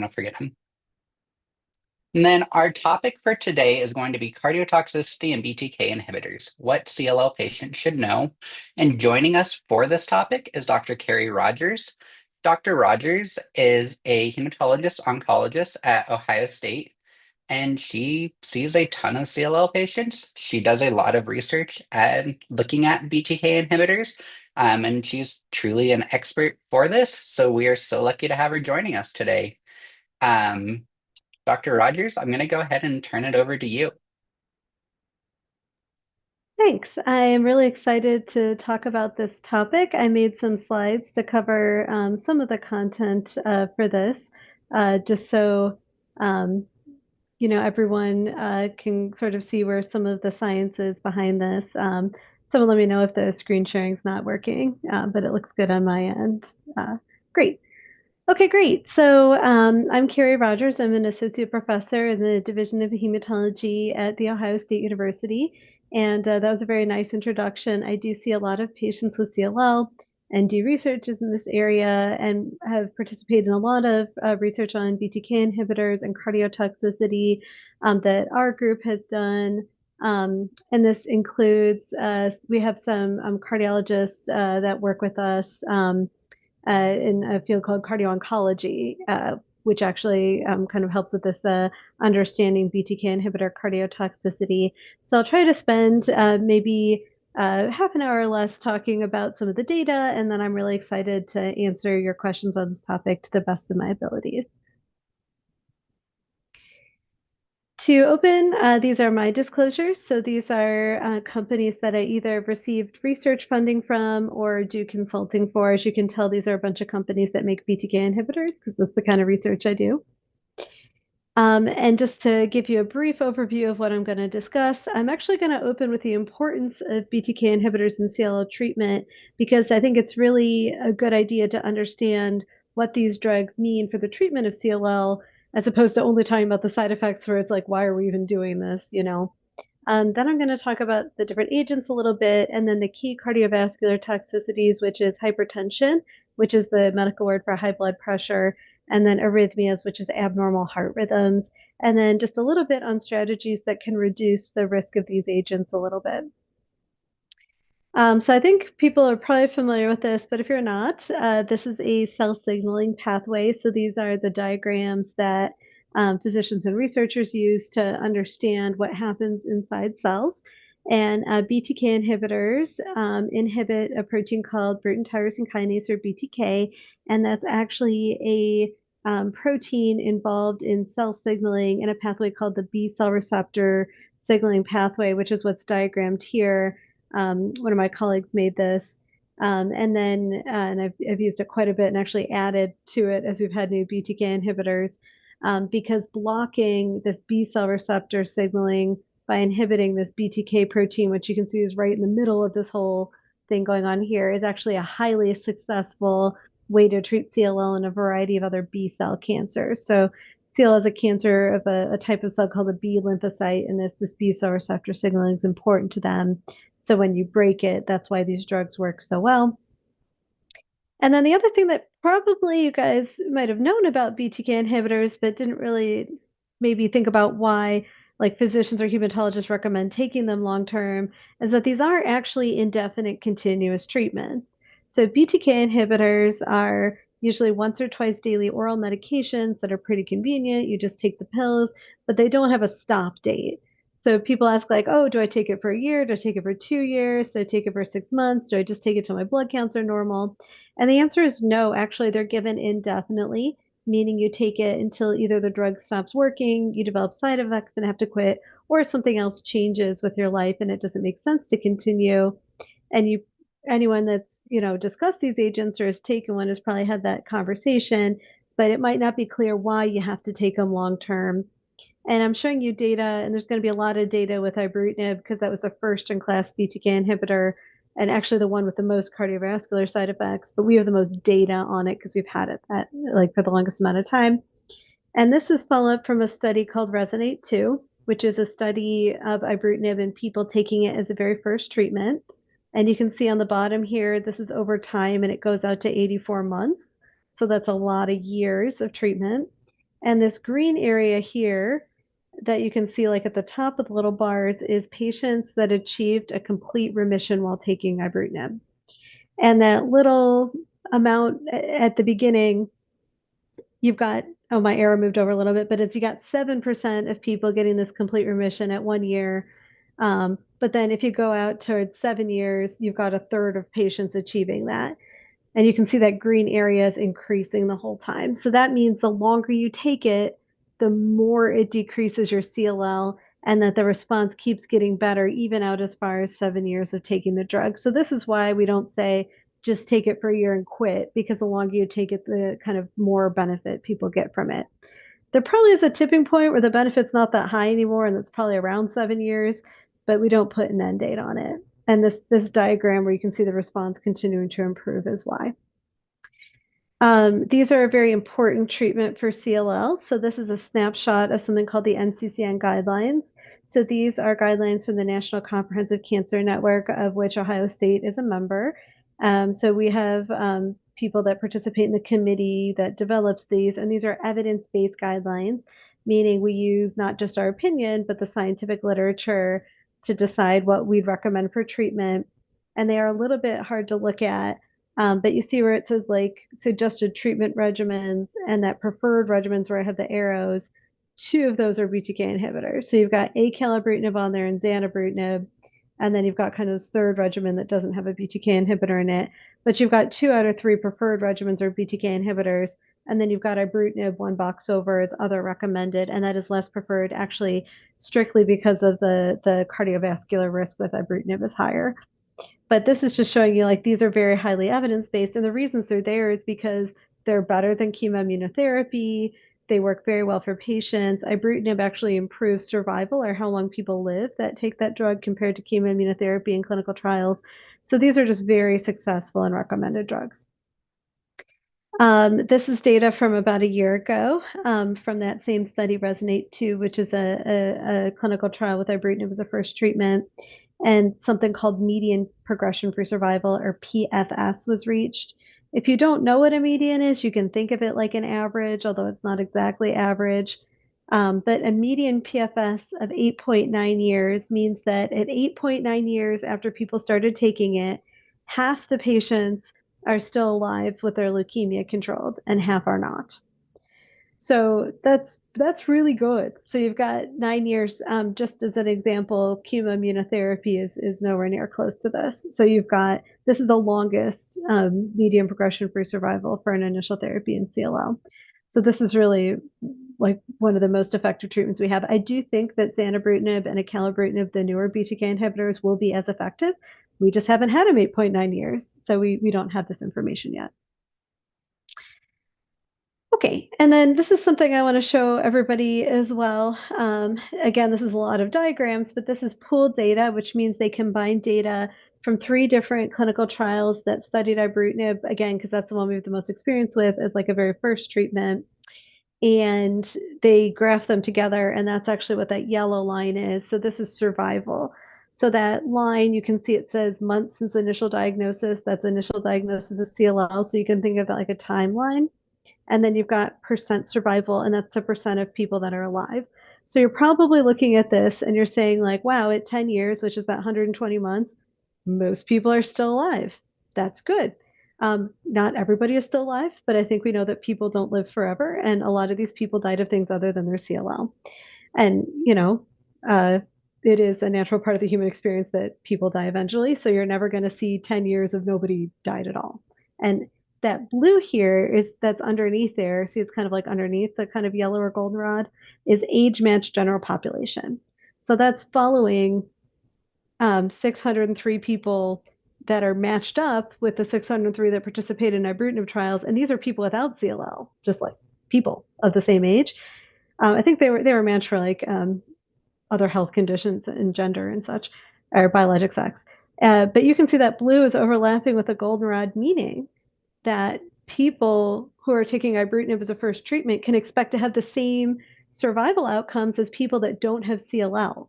I'm gonna forget him. And then our topic for today is going to be cardiotoxicity and BTK inhibitors, what CLL patients should know. And joining us for this topic is Dr. Kerry Rogers. Dr. Rogers is a hematologist oncologist at Ohio State, and she sees a ton of CLL patients. She does a lot of research and looking at BTK inhibitors, and she's truly an expert for this. So we are so lucky to have her joining us today. Um, Dr. Rogers, I'm going to go ahead and turn it over to you. Thanks. I am really excited to talk about this topic. I made some slides to cover some of the content for this, just so um, everyone can sort of see where some of the science is behind this. Someone let me know if the screen sharing is not working, but it looks good on my end. Great. Okay, great. So I'm Kerry Rogers. I'm an associate professor in the Division of Hematology at The Ohio State University. And that was a very nice introduction. I do see a lot of patients with CLL and do research in this area and have participated in a lot of research on BTK inhibitors and cardiotoxicity that our group has done. And this includes, we have some cardiologists that work with us. In a field called cardio-oncology, which actually kind of helps with this understanding BTK inhibitor cardiotoxicity. So I'll try to spend maybe half an hour or less talking about some of the data, and then I'm really excited to answer your questions on this topic to the best of my abilities. To open, these are my disclosures. So these are companies that I either received research funding from or do consulting for. As you can tell, these are a bunch of companies that make BTK inhibitors because that's the kind of research I do. And just to give you a brief overview of what I'm going to discuss, I'm actually going to open with the importance of BTK inhibitors in CLL treatment because I think it's really a good idea to understand what these drugs mean for the treatment of CLL, as opposed to only talking about the side effects where it's like, why are we even doing this, you know? Then I'm going to talk about the different agents a little bit, and then the key cardiovascular toxicities, which is hypertension, which is the medical word for high blood pressure, and then arrhythmias, which is abnormal heart rhythms, and then just a little bit on strategies that can reduce the risk of these agents a little bit. So I think people are probably familiar with this, but if you're not, this is a cell signaling pathway. So these are the diagrams that physicians and researchers use to understand what happens inside cells. And BTK inhibitors inhibit a protein called Bruton tyrosine kinase, or BTK, and that's actually a protein involved in cell signaling in a pathway called the B cell receptor signaling pathway, which is what's diagrammed here. One of my colleagues made this. And I've used it quite a bit and actually added to it as we've had new BTK inhibitors, because blocking this B cell receptor signaling by inhibiting this BTK protein, which you can see is right in the middle of this whole thing going on here, is actually a highly successful way to treat CLL and a variety of other B cell cancers. So CLL is a cancer of a type of cell called a B lymphocyte, and this B cell receptor signaling is important to them. So when you break it, that's why these drugs work so well. And then the other thing that probably you guys might have known about BTK inhibitors, but didn't really maybe think about why like physicians or hematologists recommend taking them long term, is that these are actually indefinite continuous treatment. So BTK inhibitors are usually once or twice daily oral medications that are pretty convenient. You just take the pills, but they don't have a stop date. So people ask like, oh, do I take it for a year? Do I take it for 2 years? Do I take it for 6 months? Do I just take it till my blood counts are normal? And the answer is no. Actually, they're given indefinitely, meaning you take it until either the drug stops working, you develop side effects and have to quit, or something else changes with your life and it doesn't make sense to continue. And anyone that's, discussed these agents or has taken one has probably had that conversation, but it might not be clear why you have to take them long term. And I'm showing you data, and there's going to be a lot of data with ibrutinib because that was the first in class BTK inhibitor and actually the one with the most cardiovascular side effects. But we have the most data on it because we've had it like for the longest amount of time. And this is follow up from a study called Resonate 2, which is a study of ibrutinib in people taking it as a very first treatment. And you can see on the bottom here, this is over time and it goes out to 84 months. So that's a lot of years of treatment. And this green area here that you can see like at the top of the little bars is patients that achieved a complete remission while taking ibrutinib. And that little amount at the beginning, you've got, oh, my arrow moved over a little bit, but it's you got 7% of people getting this complete remission at 1 year. But then if you go out towards 7 years, you've got a third of patients achieving that. And you can see that green area is increasing the whole time. So that means the longer you take it, the more it decreases your CLL, and that the response keeps getting better, even out as far as 7 years of taking the drug. So this is why we don't say just take it for a year and quit, because the longer you take it, the kind of more benefit people get from it. There probably is a tipping point where the benefit's not that high anymore, and it's probably around 7 years, but we don't put an end date on it. And this diagram where you can see the response continuing to improve is why. These are a very important treatment for CLL. So this is a snapshot of something called the NCCN guidelines. So these are guidelines from the National Comprehensive Cancer Network, of which Ohio State is a member. So we have people that participate in the committee that develops these, and these are evidence-based guidelines, meaning we use not just our opinion, but the scientific literature to decide what we'd recommend for treatment. And they are a little bit hard to look at, but you see where it says like suggested treatment regimens and that preferred regimens where I have the arrows. Two of those are BTK inhibitors. So you've got acalabrutinib on there and zanubrutinib, and then you've got kind of this third regimen that doesn't have a BTK inhibitor in it. But you've got 2 out of 3 preferred regimens are BTK inhibitors, and then you've got ibrutinib one box over as other recommended, and that is less preferred, actually strictly because of the cardiovascular risk with ibrutinib is higher. But this is just showing you like these are very highly evidence-based, and the reasons they're there is because they're better than chemoimmunotherapy. They work very well for patients. Ibrutinib actually improves survival, or how long people live that take that drug, compared to chemoimmunotherapy in clinical trials. So these are just very successful and recommended drugs. This is data from about a year ago, from that same study, Resonate 2, which is a clinical trial with ibrutinib as a first treatment, and something called median progression-free survival, or PFS, was reached. If you don't know what a median is, you can think of it like an average, although it's not exactly average. But a median PFS of 8.9 years means that at 8.9 years after people started taking it, half the patients are still alive with their leukemia controlled and half are not. So that's really good. So you've got 9 years. Just as an example, chemoimmunotherapy is nowhere near close to this. So you've got, this is the longest median progression-free survival for an initial therapy in CLL. So this is really like one of the most effective treatments we have. I do think that zanubrutinib and acalabrutinib, the newer BTK inhibitors, will be as effective. We just haven't had them 8.9 years, so we don't have this information yet. Okay, and then this is something I want to show everybody as well. Again, this is a lot of diagrams, but this is pooled data, which means they combine data from 3 different clinical trials that studied ibrutinib, again, because that's the one we have the most experience with as like a very first treatment. And they graph them together, and that's actually what that yellow line is. So this is survival. So that line, you can see it says months since initial diagnosis. That's initial diagnosis of CLL. So you can think of it like a timeline. And then you've got percent survival, and that's the percent of people that are alive. So you're probably looking at this and you're saying like, wow, at 10 years, which is that 120 months, most people are still alive. That's good. Not everybody is still alive, but I think we know that people don't live forever, and a lot of these people died of things other than their CLL. And, it is a natural part of the human experience that people die eventually, so you're never going to see 10 years of nobody died at all. And that blue here is that's underneath there. See, it's kind of like underneath the kind of yellow or goldenrod is age-matched general population. So that's following 603 people that are matched up with the 603 that participate in ibrutinib trials, and these are people without CLL, just like people of the same age. I think they were matched for like other health conditions and gender and such, or biologic sex. But you can see that blue is overlapping with the goldenrod, meaning that people who are taking ibrutinib as a first treatment can expect to have the same survival outcomes as people that don't have CLL.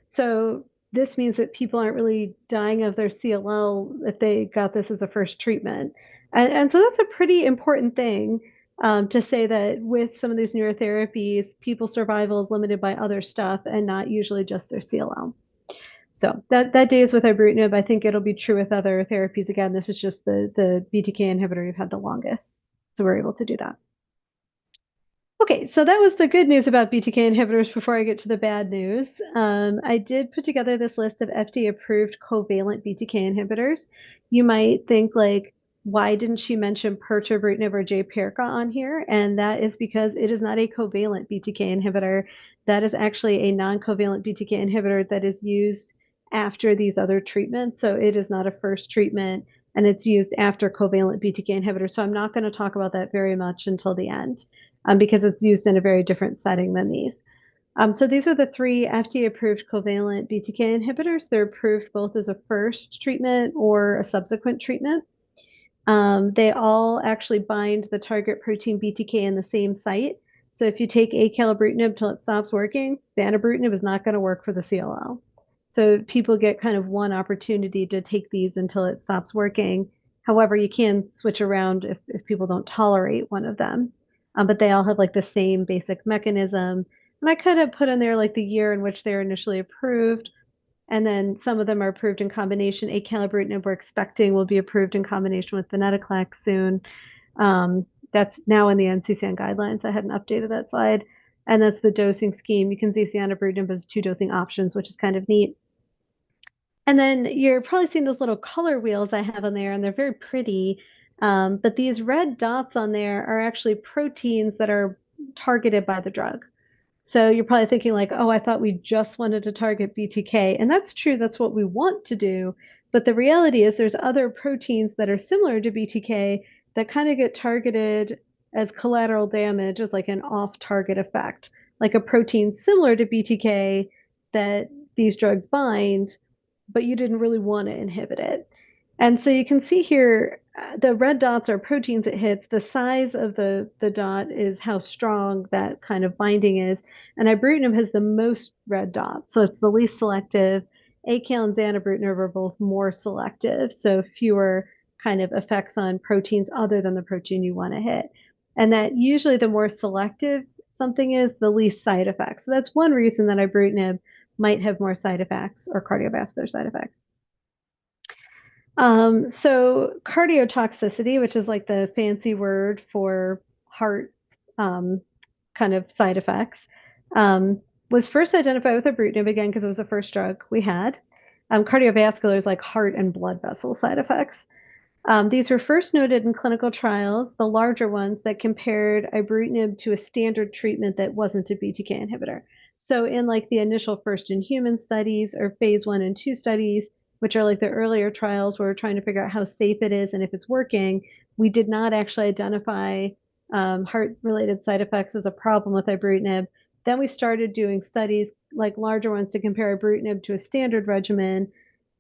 So this means that people aren't really dying of their CLL if they got this as a first treatment. And so that's a pretty important thing. to say that with some of these newer therapies, people's survival is limited by other stuff and not usually just their CLL. So that day is with ibrutinib. I think it'll be true with other therapies. Again, this is just the BTK inhibitor we've had the longest. So we're able to do that. Okay, so that was the good news about BTK inhibitors before I get to the bad news. I did put together this list of FDA-approved covalent BTK inhibitors. You might think like, why didn't she mention pirtobrutinib or Jaypirca on here? And that is because it is not a covalent BTK inhibitor. That is actually a non-covalent BTK inhibitor that is used after these other treatments. So it is not a first treatment, and it's used after covalent BTK inhibitors. So I'm not going to talk about that very much until the end because it's used in a very different setting than these. So these are the three FDA-approved covalent BTK inhibitors. They're approved both as a first treatment or a subsequent treatment. They all actually bind the target protein BTK in the same site. So if you take acalabrutinib till it stops working, zanubrutinib is not going to work for the CLL. So people get kind of one opportunity to take these until it stops working. However, you can switch around if people don't tolerate one of them. But they all have like the same basic mechanism. And I could have put in there like the year in which they were initially approved. And then some of them are approved in combination. Acalabrutinib we're expecting will be approved in combination with venetoclax soon. That's now in the NCCN guidelines. I hadn't updated that slide. And that's the dosing scheme. You can see zanubrutinib has two dosing options, which is kind of neat. And then you're probably seeing those little color wheels I have on there, and they're very pretty. But these red dots on there are actually proteins that are targeted by the drug. So you're probably thinking like, oh, I thought we just wanted to target BTK. And that's true, that's what we want to do. But the reality is there's other proteins that are similar to BTK that kind of get targeted as collateral damage, as like an off-target effect, like a protein similar to BTK that these drugs bind, but you didn't really want to inhibit it. And so you can see here, the red dots are proteins it hits. The size of the dot is how strong that kind of binding is. And ibrutinib has the most red dots, so it's the least selective. Acal and zanubrutinib are both more selective, so fewer kind of effects on proteins other than the protein you want to hit. And that usually the more selective something is, the least side effects. So that's one reason that ibrutinib might have more side effects or cardiovascular side effects. So cardiotoxicity, which is like the fancy word for heart kind of side effects, was first identified with ibrutinib again because it was the first drug we had. Cardiovascular is like heart and blood vessel side effects. These were first noted in clinical trials, the larger ones that compared ibrutinib to a standard treatment that wasn't a BTK inhibitor. So in like the initial first in human studies or phase 1 and 2 studies, which are like the earlier trials where we're trying to figure out how safe it is and if it's working, we did not actually identify heart-related side effects as a problem with ibrutinib. Then we started doing studies like larger ones to compare ibrutinib to a standard regimen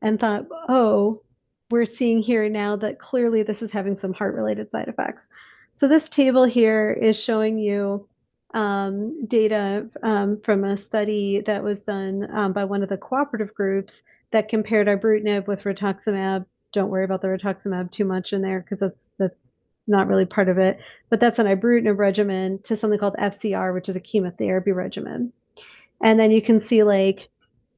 and thought, oh, we're seeing here now that clearly this is having some heart-related side effects. So this table here is showing you data from a study that was done by one of the cooperative groups that compared ibrutinib with rituximab. Don't worry about the rituximab too much in there because that's not really part of it. But that's an ibrutinib regimen to something called FCR, which is a chemotherapy regimen. And then you can see like,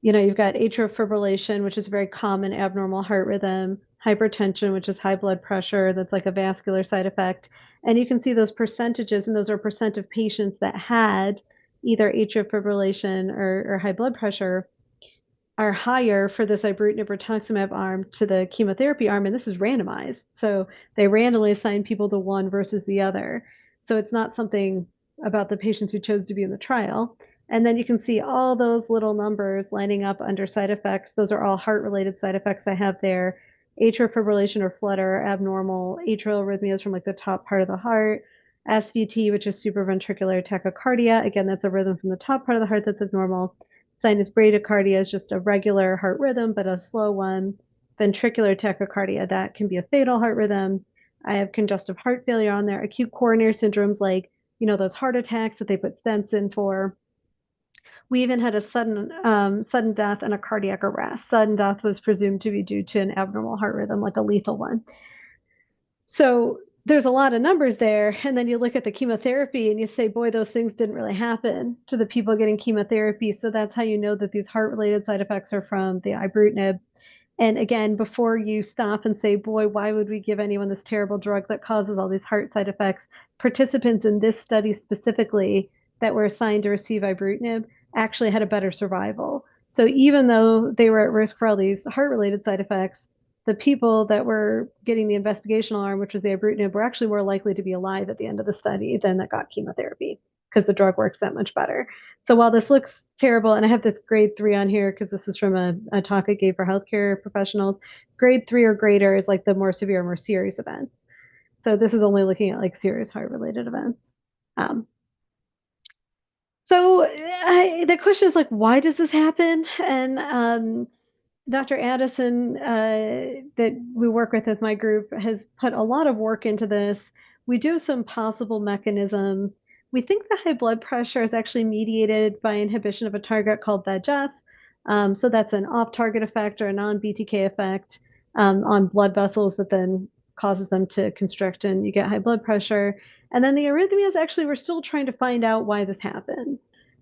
you've got atrial fibrillation, which is a very common abnormal heart rhythm, hypertension, which is high blood pressure, that's like a vascular side effect. And you can see those percentages, and those are percent of patients that had either atrial fibrillation or high blood pressure are higher for this ibrutinib rituximab arm to the chemotherapy arm, and this is randomized. So they randomly assign people to one versus the other. So it's not something about the patients who chose to be in the trial. And then you can see all those little numbers lining up under side effects. Those are all heart-related side effects I have there. Atrial fibrillation or flutter, abnormal atrial arrhythmias from like the top part of the heart. SVT, which is supraventricular tachycardia. Again, that's a rhythm from the top part of the heart that's abnormal. Sinus bradycardia is just a regular heart rhythm, but a slow one. Ventricular tachycardia, that can be a fatal heart rhythm. I have congestive heart failure on there. Acute coronary syndromes, like, those heart attacks that they put stents in for. We even had a sudden death and a cardiac arrest. Sudden death was presumed to be due to an abnormal heart rhythm, like a lethal one. So there's a lot of numbers there. And then you look at the chemotherapy and you say, boy, those things didn't really happen to the people getting chemotherapy. So that's how you know that these heart related side effects are from the ibrutinib. And again, before you stop and say, boy, why would we give anyone this terrible drug that causes all these heart side effects? Participants in this study specifically that were assigned to receive ibrutinib actually had a better survival. So even though they were at risk for all these heart related side effects, the people that were getting the investigational arm, which was the ibrutinib, were actually more likely to be alive at the end of the study than that got chemotherapy because the drug works that much better. So while this looks terrible, and I have this grade 3 on here because this is from a talk I gave for healthcare professionals, grade 3 or greater is like the more severe, more serious events. So this is only looking at like serious heart related events. Um, the question is like, why does this happen? And Dr. Addison, that we work with my group, has put a lot of work into this. We do some possible mechanisms. We think the high blood pressure is actually mediated by inhibition of a target called VEGF. So that's an off-target effect or a non-BTK effect on blood vessels that then causes them to constrict and you get high blood pressure. And then the arrhythmias, actually, we're still trying to find out why this happens.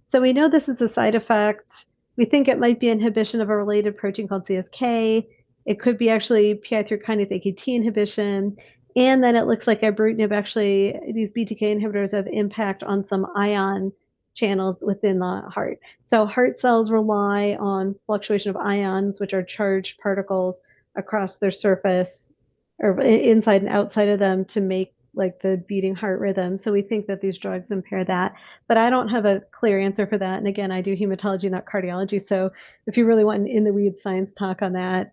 So we know this is a side effect. We think it might be inhibition of a related protein called CSK. It could be actually PI3 kinase AKT inhibition. And then it looks like ibrutinib actually, these BTK inhibitors have impact on some ion channels within the heart. So heart cells rely on fluctuation of ions, which are charged particles across their surface or inside and outside of them to make like the beating heart rhythm. So we think that these drugs impair that, but I don't have a clear answer for that. And again, I do hematology, not cardiology. So if you really want an in the weeds science talk on that,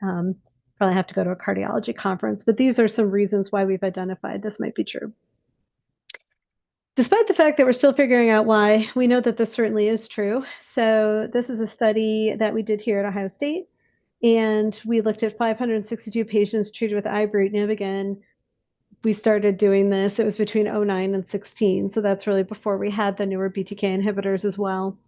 probably have to go to a cardiology conference. But these are some reasons why we've identified this might be true. Despite the fact that we're still figuring out why, we know that this certainly is true. So this is a study that we did here at Ohio State, and we looked at 562 patients treated with ibrutinib. Again, we started doing this, it was between 09 and 16. So that's really before we had the newer BTK inhibitors as well.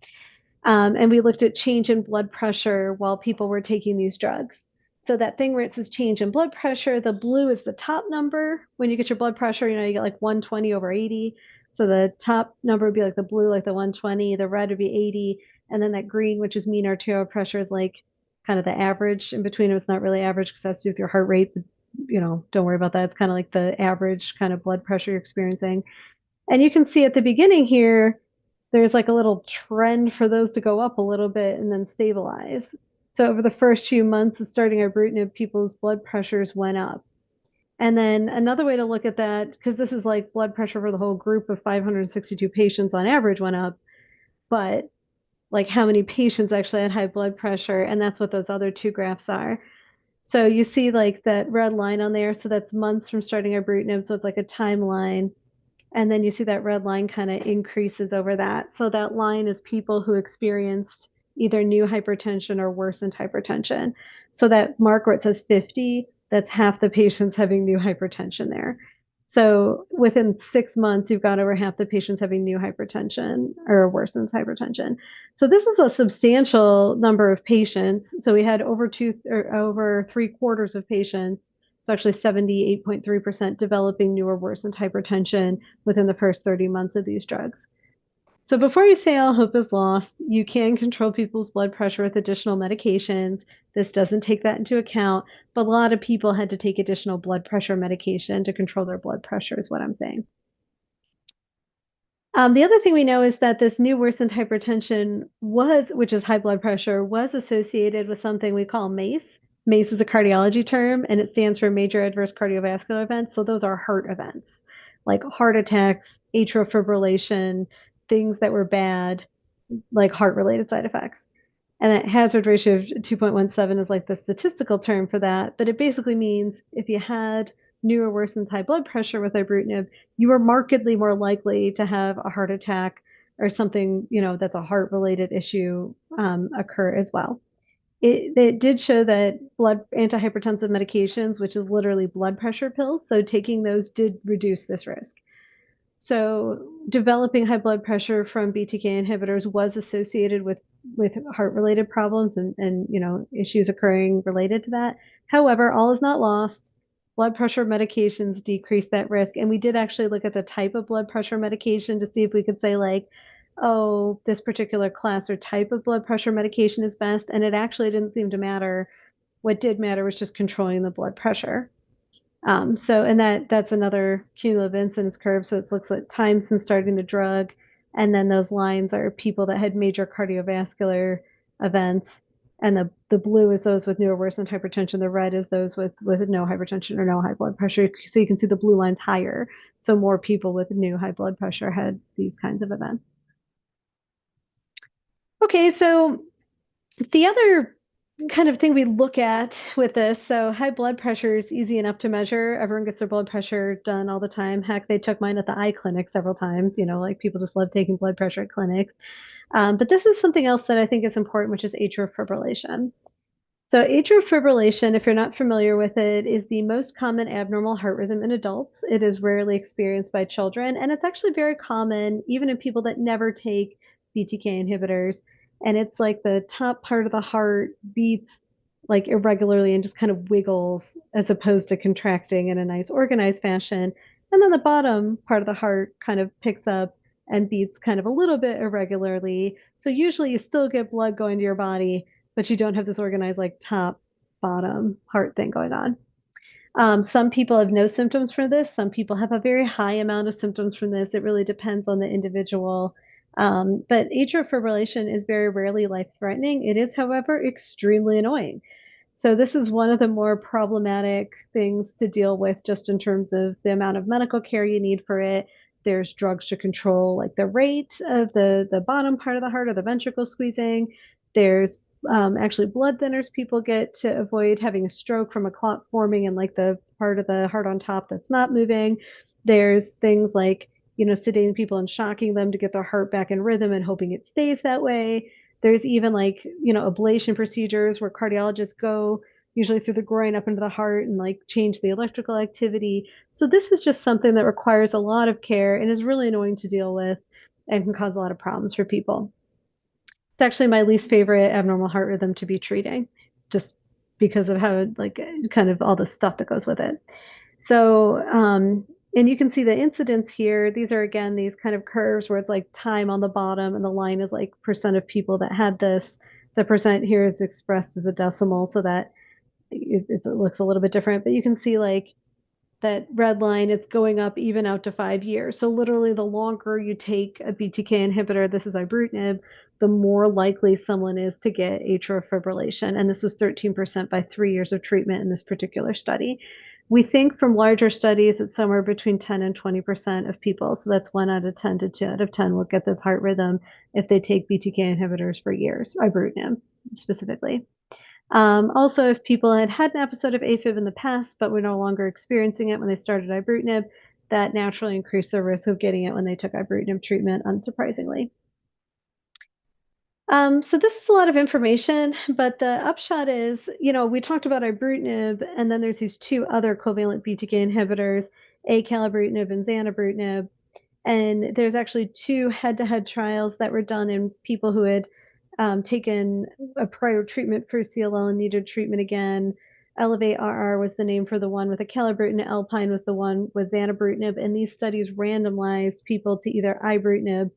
And we looked at change in blood pressure while people were taking these drugs. So that thing where it says change in blood pressure, the blue is the top number. When you get your blood pressure, you get like 120 over 80. So the top number would be like the blue, like the 120, the red would be 80. And then that green, which is mean arterial pressure, is like kind of the average in between. It's not really average because that's to do with your heart rate. But, don't worry about that. It's kind of like the average kind of blood pressure you're experiencing. And you can see at the beginning here, there's like a little trend for those to go up a little bit and then stabilize. So over the first few months of starting ibrutinib, people's blood pressures went up. And then another way to look at that, because this is like blood pressure for the whole group of 562 patients on average went up, but like how many patients actually had high blood pressure, and that's what those other two graphs are. So you see like that red line on there, so that's months from starting ibrutinib, so it's like a timeline. And then you see that red line kind of increases over that. So that line is people who experienced either new hypertension or worsened hypertension. So that mark where it says 50, that's half the patients having new hypertension there. So within 6 months, you've got over half the patients having new hypertension or worsened hypertension. So this is a substantial number of patients. So we had over 3/4 of patients, so actually 78.3% developing new or worsened hypertension within the first 30 months of these drugs. So before you say all hope is lost, you can control people's blood pressure with additional medications. This doesn't take that into account, but a lot of people had to take additional blood pressure medication to control their blood pressure, is what I'm saying. The other thing we know is that this new worsened hypertension which is high blood pressure, was associated with something we call MACE. MACE is a cardiology term and it stands for major adverse cardiovascular events. So those are heart events like heart attacks, atrial fibrillation, things that were bad, like heart related side effects. And that hazard ratio of 2.17 is like the statistical term for that. But it basically means if you had new or worsened high blood pressure with ibrutinib, you were markedly more likely to have a heart attack or something, that's a heart related issue occur as well. It did show that blood antihypertensive medications, which is literally blood pressure pills, so taking those did reduce this risk. So developing high blood pressure from BTK inhibitors was associated with heart related problems and issues occurring related to that. However, all is not lost. blood pressure medications decrease that risk. And we did actually look at the type of blood pressure medication to see if we could say, like, oh, this particular class or type of blood pressure medication is best. And it actually didn't seem to matter. What did matter was just controlling the blood pressure. And that's another cumulative incidence curve. So it looks at time since starting the drug, and then those lines are people that had major cardiovascular events, and the blue is those with new or worsened hypertension. The red is those with no hypertension or no high blood pressure. So you can see the blue line's higher. So more people with new high blood pressure had these kinds of events. Okay, so the other kind of thing we look at with this, so high blood pressure is easy enough to measure. Everyone gets their blood pressure done all the time. Heck, they took mine at the eye clinic several times. Like people just love taking blood pressure at clinics. But this is something else that I think is important, which is atrial fibrillation. So atrial fibrillation, if you're not familiar with it, is the most common abnormal heart rhythm in adults. It is rarely experienced by children, and it's actually very common even in people that never take BTK inhibitors. And it's like the top part of the heart beats like irregularly and just kind of wiggles as opposed to contracting in a nice organized fashion. And then the bottom part of the heart kind of picks up and beats kind of a little bit irregularly. So usually you still get blood going to your body, but you don't have this organized like top bottom heart thing going on. Some people have no symptoms for this. Some people have a very high amount of symptoms from this. It really depends on the individual. But atrial fibrillation is very rarely life-threatening. It is, however, extremely annoying. So this is one of the more problematic things to deal with just in terms of the amount of medical care you need for it. There's drugs to control like the rate of the bottom part of the heart or the ventricle squeezing. There's actually blood thinners people get to avoid having a stroke from a clot forming in like the part of the heart on top that's not moving. There's things like, sedating people and shocking them to get their heart back in rhythm and hoping it stays that way. There's even like, ablation procedures where cardiologists go usually through the groin up into the heart and like change the electrical activity. So this is just something that requires a lot of care and is really annoying to deal with and can cause a lot of problems for people. It's actually my least favorite abnormal heart rhythm to be treating, just because of how like kind of all the stuff that goes with it. So, and you can see the incidence here. These are again these kind of curves where it's like time on the bottom, and the line is like percent of people that had this. The percent here is expressed as a decimal, so that it looks a little bit different. But you can see like that red line, it's going up even out to 5 years. So literally, the longer you take a BTK inhibitor, this is ibrutinib, the more likely someone is to get atrial fibrillation. And this was 13% by 3 years of treatment in this particular study. We think from larger studies, it's somewhere between 10 and 20% of people. So that's 1 out of 10 to 2 out of 10 will get this heart rhythm if they take BTK inhibitors for years, ibrutinib specifically. Also, if people had had an episode of AFib in the past, but were no longer experiencing it when they started ibrutinib, that naturally increased their risk of getting it when they took ibrutinib treatment, unsurprisingly. So this is a lot of information, but the upshot is, we talked about ibrutinib, and then there's these two other covalent BTK inhibitors, acalabrutinib and zanubrutinib. And there's actually two head-to-head trials that were done in people who had taken a prior treatment for CLL and needed treatment again. Elevate RR was the name for the one with acalabrutinib, Alpine was the one with zanubrutinib, and these studies randomized people to either ibrutinib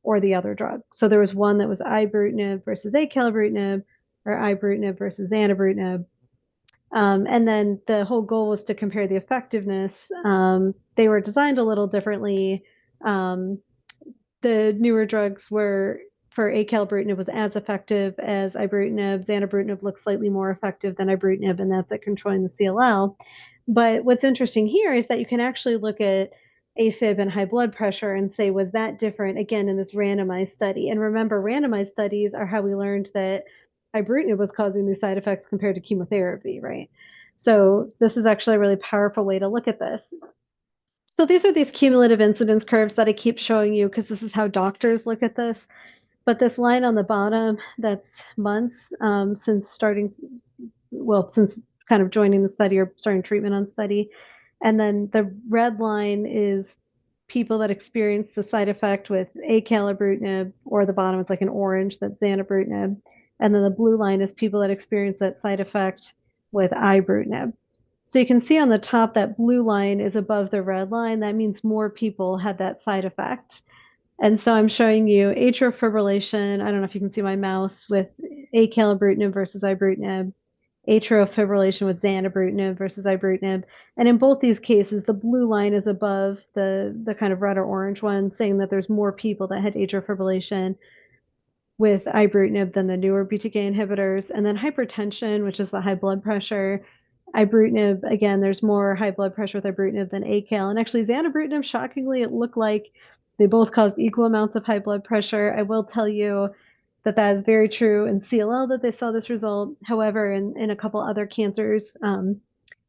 or the other drug. So there was one that was ibrutinib versus acalabrutinib, or ibrutinib versus zanubrutinib. And then the whole goal was to compare the effectiveness. They were designed a little differently. Um, the newer drugs were for acalabrutinib was as effective as ibrutinib. Zanubrutinib looks slightly more effective than ibrutinib, and that's at controlling the CLL. But what's interesting here is that you can actually look at AFib and high blood pressure and say, was that different again in this randomized study? And remember, randomized studies are how we learned that ibrutinib was causing these side effects compared to chemotherapy, right? So this is actually a really powerful way to look at this. So these are these cumulative incidence curves that I keep showing you because this is how doctors look at this. But this line on the bottom, that's months since starting, well, since kind of joining the study or starting treatment on study. And then the red line is people that experience the side effect with acalabrutinib, or the bottom it's like an orange, that's zanubrutinib. And then the blue line is people that experience that side effect with ibrutinib. So you can see on the top that blue line is above the red line. That means more people had that side effect. And so I'm showing you atrial fibrillation. I don't know if you can see my mouse with acalabrutinib versus ibrutinib, atrial fibrillation with zanubrutinib versus ibrutinib. And in both these cases, the blue line is above the kind of red or orange one, saying that there's more people that had atrial fibrillation with ibrutinib than the newer BTK inhibitors. And then hypertension, which is the high blood pressure. Ibrutinib, again, there's more high blood pressure with ibrutinib than ACAL. And actually, zanubrutinib, shockingly, it looked like they both caused equal amounts of high blood pressure. I will tell you that that is very true in CLL that they saw this result. However, in a couple other cancers,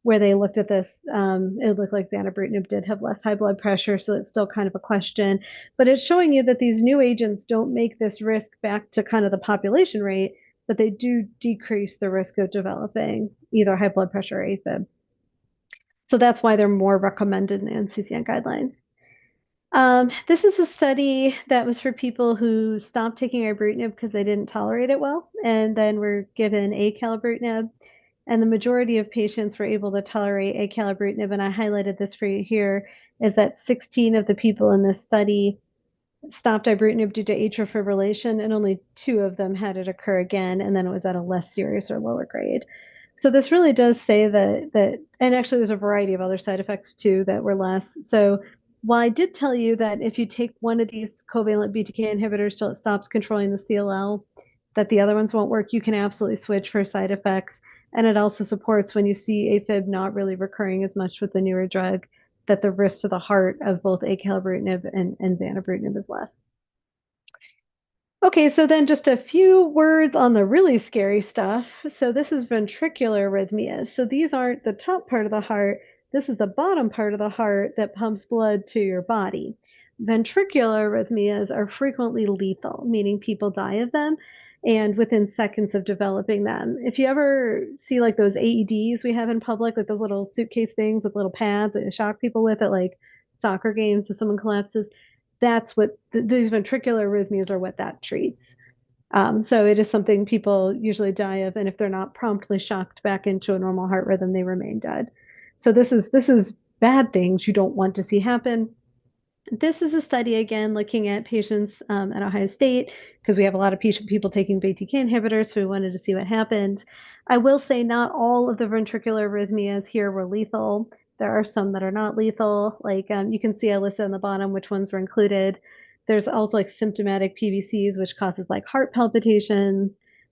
where they looked at this, it looked like zanubrutinib did have less high blood pressure, so it's still kind of a question. But it's showing you that these new agents don't make this risk back to kind of the population rate, but they do decrease the risk of developing either high blood pressure or AFib. So that's why they're more recommended in NCCN guidelines. This is a study that was for people who stopped taking ibrutinib because they didn't tolerate it well, and then were given acalabrutinib. And the majority of patients were able to tolerate acalabrutinib. And I highlighted this for you here, is that 16 of the people in this study stopped ibrutinib due to atrial fibrillation, and only 2 of them had it occur again, and then it was at a less serious or lower grade. So this really does say that, and actually there's a variety of other side effects too that were less. So while I did tell you that if you take one of these covalent BTK inhibitors till it stops controlling the CLL, that the other ones won't work, you can absolutely switch for side effects. And it also supports when you see AFib not really recurring as much with the newer drug, that the risk to the heart of both acalabrutinib and zanubrutinib is less. Okay, so then just a few words on the really scary stuff. So this is ventricular arrhythmias. So these aren't the top part of the heart. This is the bottom part of the heart that pumps blood to your body. Ventricular arrhythmias are frequently lethal, meaning people die of them and within seconds of developing them. If you ever see like those AEDs we have in public, like those little suitcase things with little pads that you shock people with at like soccer games if someone collapses, that's what these ventricular arrhythmias are, what that treats. So it is something people usually die of, and if they're not promptly shocked back into a normal heart rhythm, they remain dead. So this is bad things you don't want to see happen. This is a study again looking at patients at Ohio State because we have a lot of people taking BTK inhibitors, so we wanted to see what happened. I will say not all of the ventricular arrhythmias here were lethal. There are some that are not lethal. Like you can see I listed on the bottom which ones were included. There's also like symptomatic PVCs, which causes like heart palpitations.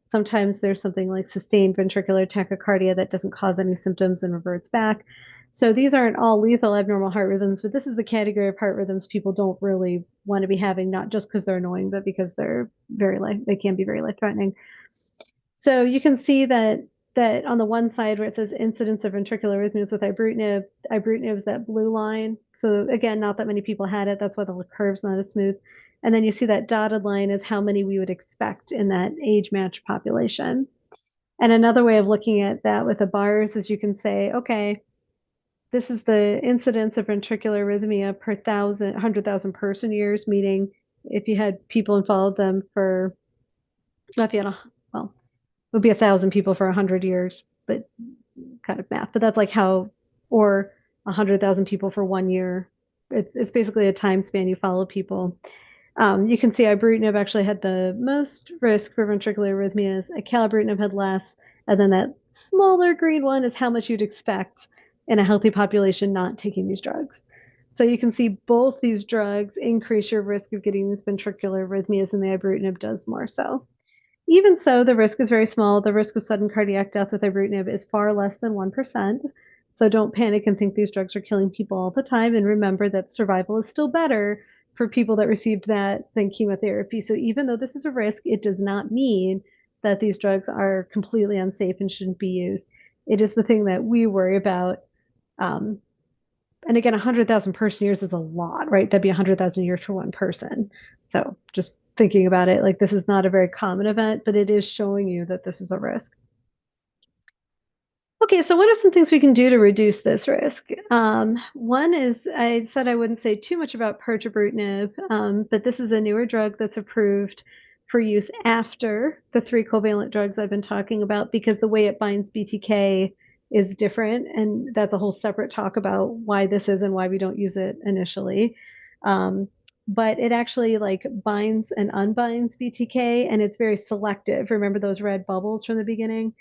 Sometimes there's something like sustained ventricular tachycardia that doesn't cause any symptoms and reverts back. So these aren't all lethal abnormal heart rhythms, but this is the category of heart rhythms people don't really want to be having, not just because they're annoying, but because they can be very life threatening. So you can see that on the one side where it says incidence of ventricular arrhythmias with ibrutinib is that blue line. So again, not that many people had it. That's why the curve's not as smooth. And then you see that dotted line is how many we would expect in that age matched population. And another way of looking at that with the bars is you can say, okay, this is the incidence of ventricular arrhythmia per 100,000 person years, meaning if you had people and followed them for, if you had well, it would be 1,000 people for 100 years, but kind of math. But that's like how, or 100,000 people for 1 year. It's basically a time span you follow people. You can see ibrutinib actually had the most risk for ventricular arrhythmias. Acalabrutinib had less, and then that smaller green one is how much you'd expect in a healthy population not taking these drugs. So you can see both these drugs increase your risk of getting these ventricular arrhythmias, and the ibrutinib does more so. Even so, the risk is very small. The risk of sudden cardiac death with ibrutinib is far less than 1%. So don't panic and think these drugs are killing people all the time. And remember that survival is still better for people that received that than chemotherapy. So even though this is a risk, it does not mean that these drugs are completely unsafe and shouldn't be used. It is the thing that we worry about. And again, 100,000 person years is a lot, right? That'd be 100,000 years for one person. So just thinking about it, like this is not a very common event, but it is showing you that this is a risk. Okay, so what are some things we can do to reduce this risk? One is I said I wouldn't say too much about pirtobrutinib, but this is a newer drug that's approved for use after the 3 covalent drugs I've been talking about because the way it binds BTK is different. And that's a whole separate talk about why this is and why we don't use it initially. Um, but it actually like binds and unbinds BTK and it's very selective. Remember those red bubbles from the beginning?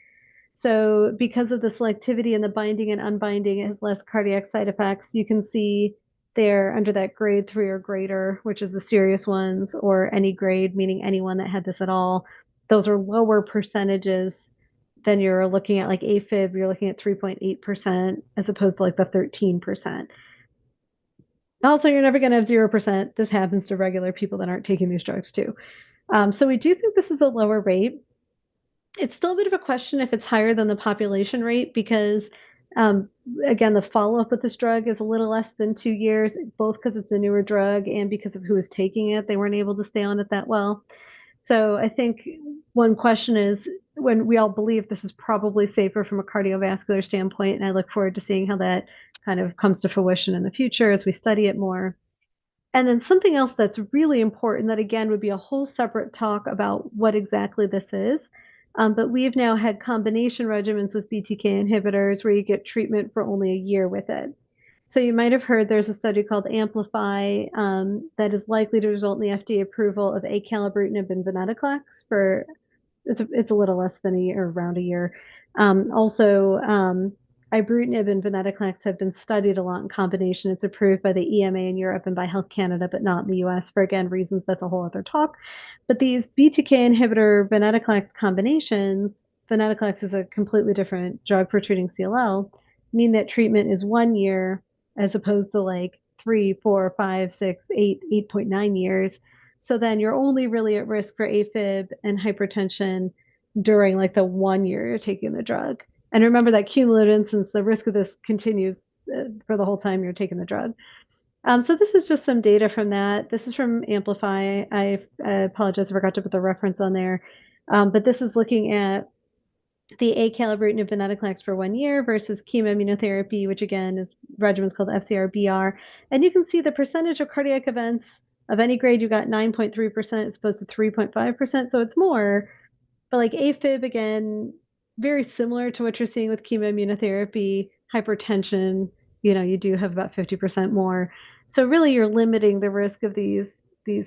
So because of the selectivity and the binding and unbinding, it has less cardiac side effects. You can see there under that grade 3 or greater, which is the serious ones, or any grade, meaning anyone that had this at all. Those are lower percentages than you're looking at like AFib, you're looking at 3.8% as opposed to like the 13%. Also, you're never going to have 0%. This happens to regular people that aren't taking these drugs too. So we do think this is a lower rate. It's still a bit of a question if it's higher than the population rate because, um, again, the follow up with this drug is a little less than 2 years, both because it's a newer drug and because of who is taking it. They weren't able to stay on it that well. So I think one question is when we all believe this is probably safer from a cardiovascular standpoint, and I look forward to seeing how that kind of comes to fruition in the future as we study it more. And then something else that's really important that again would be a whole separate talk about what exactly this is. But we've now had combination regimens with BTK inhibitors where you get treatment for only a year with it. So you might have heard there's a study called Amplify that is likely to result in the FDA approval of acalabrutinib and venetoclax for it's a little less than a year, around a year. Also, ibrutinib and venetoclax have been studied a lot in combination. It's approved by the EMA in Europe and by Health Canada, but not in the US for, again, reasons that's a whole other talk. But these BTK inhibitor venetoclax combinations, venetoclax is a completely different drug for treating CLL, mean that treatment is 1 year as opposed to like 3, 4, 5, 6, 8, 8.9 years. So then you're only really at risk for AFib and hypertension during like the 1 year you're taking the drug. And remember that cumulative incidence, the risk of this continues for the whole time you're taking the drug. So this is just some data from that. This is from Amplify. I apologize, I forgot to put the reference on there. But this is looking at the acalabrutinib venetoclax for 1 year versus chemoimmunotherapy, which again is regimens called FCR-BR. And you can see the percentage of cardiac events of any grade, you got 9.3% as opposed to 3.5%. So it's more, but like AFib, again, very similar to what you're seeing with chemoimmunotherapy, hypertension, you do have about 50% more. So really you're limiting the risk of these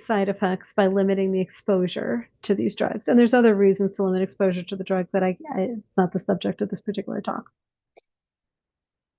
side effects by limiting the exposure to these drugs. And there's other reasons to limit exposure to the drug, but it's not the subject of this particular talk.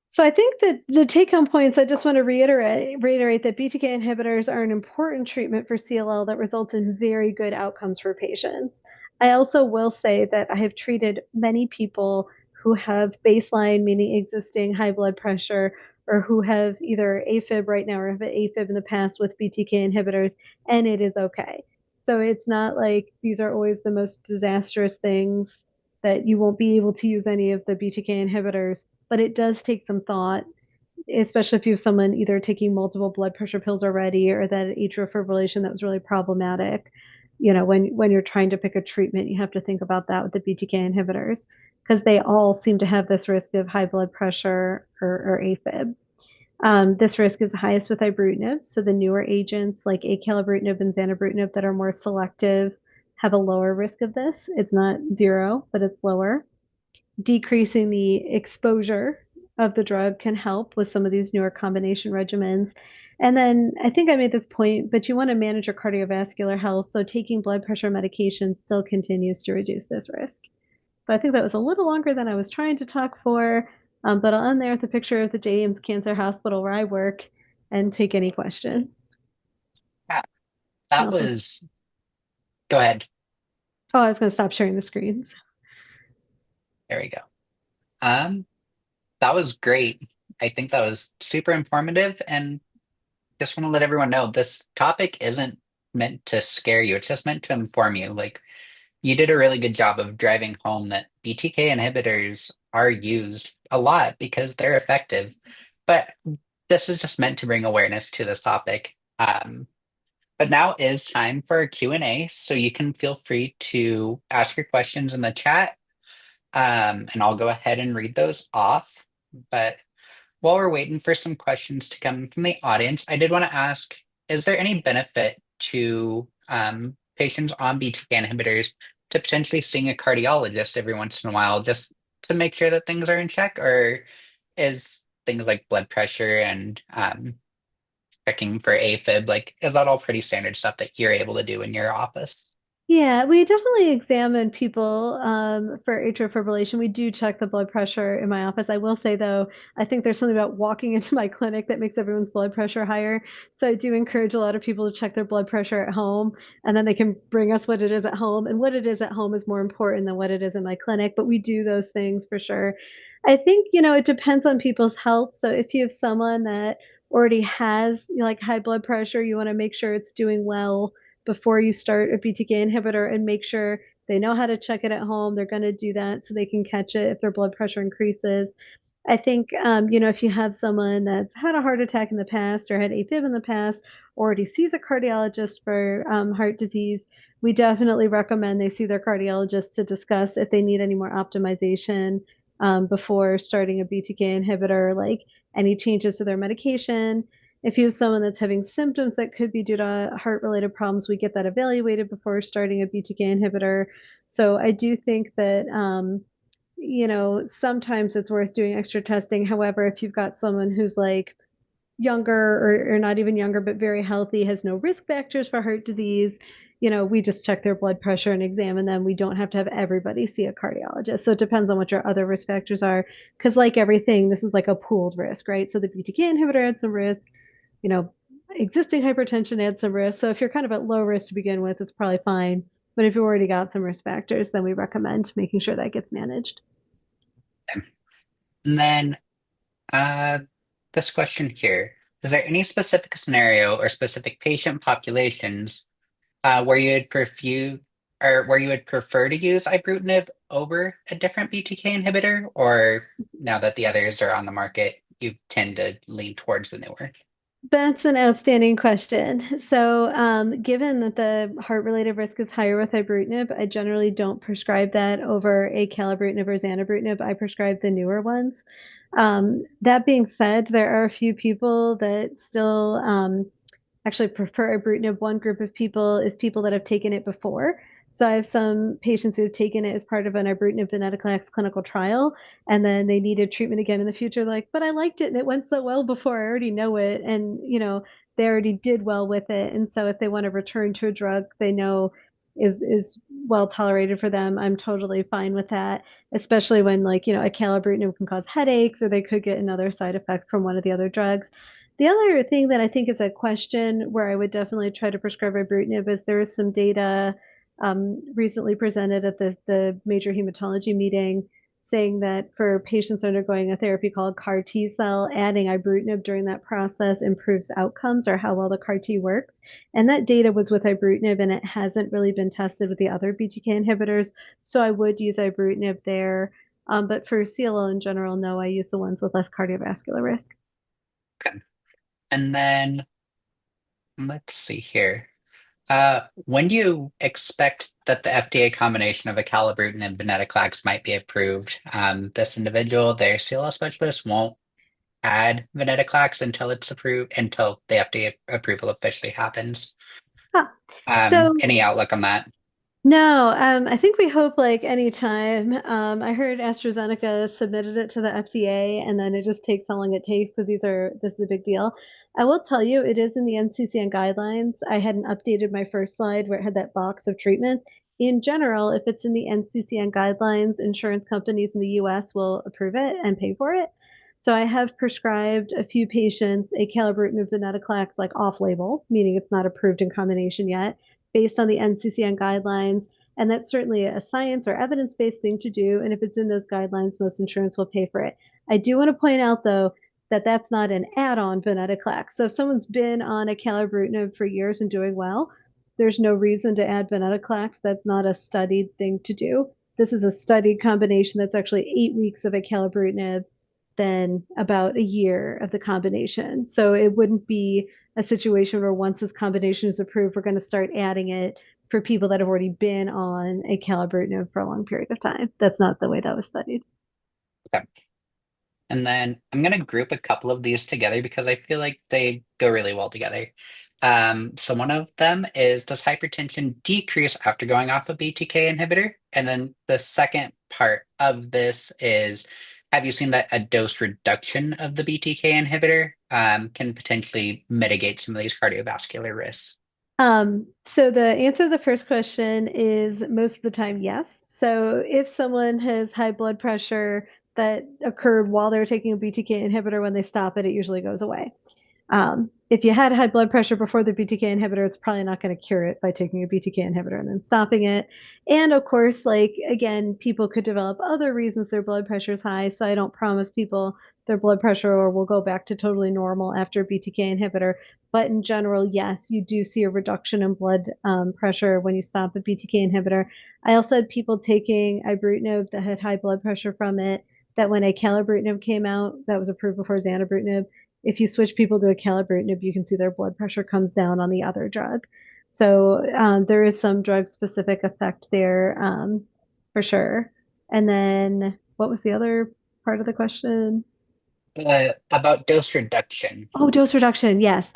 So I think that the take-home points, I just want to reiterate that BTK inhibitors are an important treatment for CLL that results in very good outcomes for patients. I also will say that I have treated many people who have baseline, meaning existing high blood pressure, or who have either AFib right now or have AFib in the past with BTK inhibitors, and it is okay. So it's not like these are always the most disastrous things that you won't be able to use any of the BTK inhibitors, but it does take some thought, especially if you have someone either taking multiple blood pressure pills already or that atrial fibrillation that was really problematic. When you're trying to pick a treatment, you have to think about that with the BTK inhibitors because they all seem to have this risk of high blood pressure or AFib. This risk is the highest with ibrutinib, so the newer agents like acalabrutinib and zanubrutinib that are more selective have a lower risk of this. It's not zero, but it's lower. Decreasing the exposure of the drug can help with some of these newer combination regimens. And then I think I made this point, but you want to manage your cardiovascular health. So taking blood pressure medication still continues to reduce this risk. So I think that was a little longer than I was trying to talk for, but I'll end there with a picture of the James Cancer Hospital where I work and take any question. Yeah, that Awesome. was, go ahead. Oh, I was going to stop sharing the screens. There we go. Um, that was great. I think that was super informative and just want to let everyone know this topic isn't meant to scare you. It's just meant to inform you. Like you did a really good job of driving home that BTK inhibitors are used a lot because they're effective. But this is just meant to bring awareness to this topic. But now is time for a Q&A, so you can feel free to ask your questions in the chat, and I'll go ahead and read those off. But while we're waiting for some questions to come from the audience, I did want to ask, is there any benefit to patients on BTK inhibitors to potentially seeing a cardiologist every once in a while, just to make sure that things are in check, or is things like blood pressure and checking for AFib, like, is that all pretty standard stuff that you're able to do in your office? Yeah, we definitely examine people for atrial fibrillation. We do check the blood pressure in my office. I will say, though, I think there's something about walking into my clinic that makes everyone's blood pressure higher. So I do encourage a lot of people to check their blood pressure at home, and then they can bring us what it is at home. And what it is at home is more important than what it is in my clinic, but we do those things for sure. I think, it depends on people's health. So if you have someone that already has like high blood pressure, you want to make sure it's doing well before you start a BTK inhibitor and make sure they know how to check it at home. They're going to do that so they can catch it if their blood pressure increases. I think, if you have someone that's had a heart attack in the past or had AFib in the past, or already sees a cardiologist for heart disease, we definitely recommend they see their cardiologist to discuss if they need any more optimization before starting a BTK inhibitor, like any changes to their medication. If you have someone that's having symptoms that could be due to heart-related problems, we get that evaluated before starting a BTK inhibitor. So I do think that sometimes it's worth doing extra testing. However, if you've got someone who's like younger or not even younger, but very healthy, has no risk factors for heart disease, we just check their blood pressure and examine them. We don't have to have everybody see a cardiologist. So it depends on what your other risk factors are. Because, like everything, this is like a pooled risk, right? So the BTK inhibitor adds some risk, you know, existing hypertension adds some risk. So if you're kind of at low risk to begin with, it's probably fine. But if you've already got some risk factors, then we recommend making sure that gets managed. And then uh, this question here, is there any specific scenario or specific patient populations where you would prefer to use ibrutinib over a different BTK inhibitor, or now that the others are on the market, you tend to lean towards the newer? That's an outstanding question. So, given that the heart-related risk is higher with ibrutinib, I generally don't prescribe that over acalabrutinib or zanubrutinib. I prescribe the newer ones. That being said, there are a few people that still actually prefer ibrutinib. One group of people is people that have taken it before. So I have some patients who have taken it as part of an ibrutinib venetoclax clinical trial, and then they needed treatment again in the future. Like, but I liked it and it went so well before. I already know it, and they already did well with it. And so if they want to return to a drug they know is well tolerated for them, I'm totally fine with that. Especially when like acalabrutinib can cause headaches, or they could get another side effect from one of the other drugs. The other thing that I think is a question where I would definitely try to prescribe ibrutinib is there is some data recently presented at the major hematology meeting saying that for patients undergoing a therapy called CAR T cell, adding ibrutinib during that process improves outcomes or how well the CAR T works. And that data was with ibrutinib, and it hasn't really been tested with the other BTK inhibitors. So I would use ibrutinib there. But for CLL in general, no, I use the ones with less cardiovascular risk. Okay. And then let's see here. When do you expect that the FDA combination of acalabrutin and venetoclax might be approved? This individual, their CLL specialist, won't add venetoclax until it's approved, until the FDA approval officially happens. Huh. So Any outlook on that? no, I think we hope like anytime. I heard AstraZeneca submitted it to the FDA, and then it just takes how long it takes because this is a big deal. I will tell you, it is in the NCCN guidelines. I hadn't updated my first slide where it had that box of treatment. In general, if it's in the NCCN guidelines, insurance companies in the US will approve it and pay for it. So I have prescribed a few patients acalabrutinib venetoclax like off-label, meaning it's not approved in combination yet based on the NCCN guidelines. And that's certainly a science or evidence based thing to do. And if it's in those guidelines, most insurance will pay for it. I do want to point out, though, that that's not an add on venetoclax. So if someone's been on acalabrutinib for years and doing well, there's no reason to add venetoclax. That's not a studied thing to do. This is a studied combination that's actually 8 weeks of acalabrutinib, then about a year of the combination. So it wouldn't be a situation where once this combination is approved, we're going to start adding it for people that have already been on acalabrutinib for a long period of time. That's not the way that was studied. Okay. And then I'm going to group a couple of these together because I feel like they go really well together. So one of them is, does hypertension decrease after going off a BTK inhibitor? And then the second part of this is, have you seen that a dose reduction of the BTK inhibitor can potentially mitigate some of these cardiovascular risks? So the answer to the first question is most of the time, yes. So if someone has high blood pressure that occurred while they're taking a BTK inhibitor, when they stop it, it usually goes away. If you had high blood pressure before the BTK inhibitor, it's probably not going to cure it by taking a BTK inhibitor and then stopping it. And of course, like again, people could develop other reasons their blood pressure is high. So I don't promise people their blood pressure or will go back to totally normal after a BTK inhibitor. But in general, yes, you do see a reduction in blood pressure when you stop a BTK inhibitor. I also had people taking ibrutinib that had high blood pressure from it. That when acalabrutinib came out, that was approved before zanubrutinib, if you switch people to acalabrutinib, you can see their blood pressure comes down on the other drug. So there is some drug specific effect there for sure. And then what was the other part of the question? About dose reduction. Oh, dose reduction. Yes.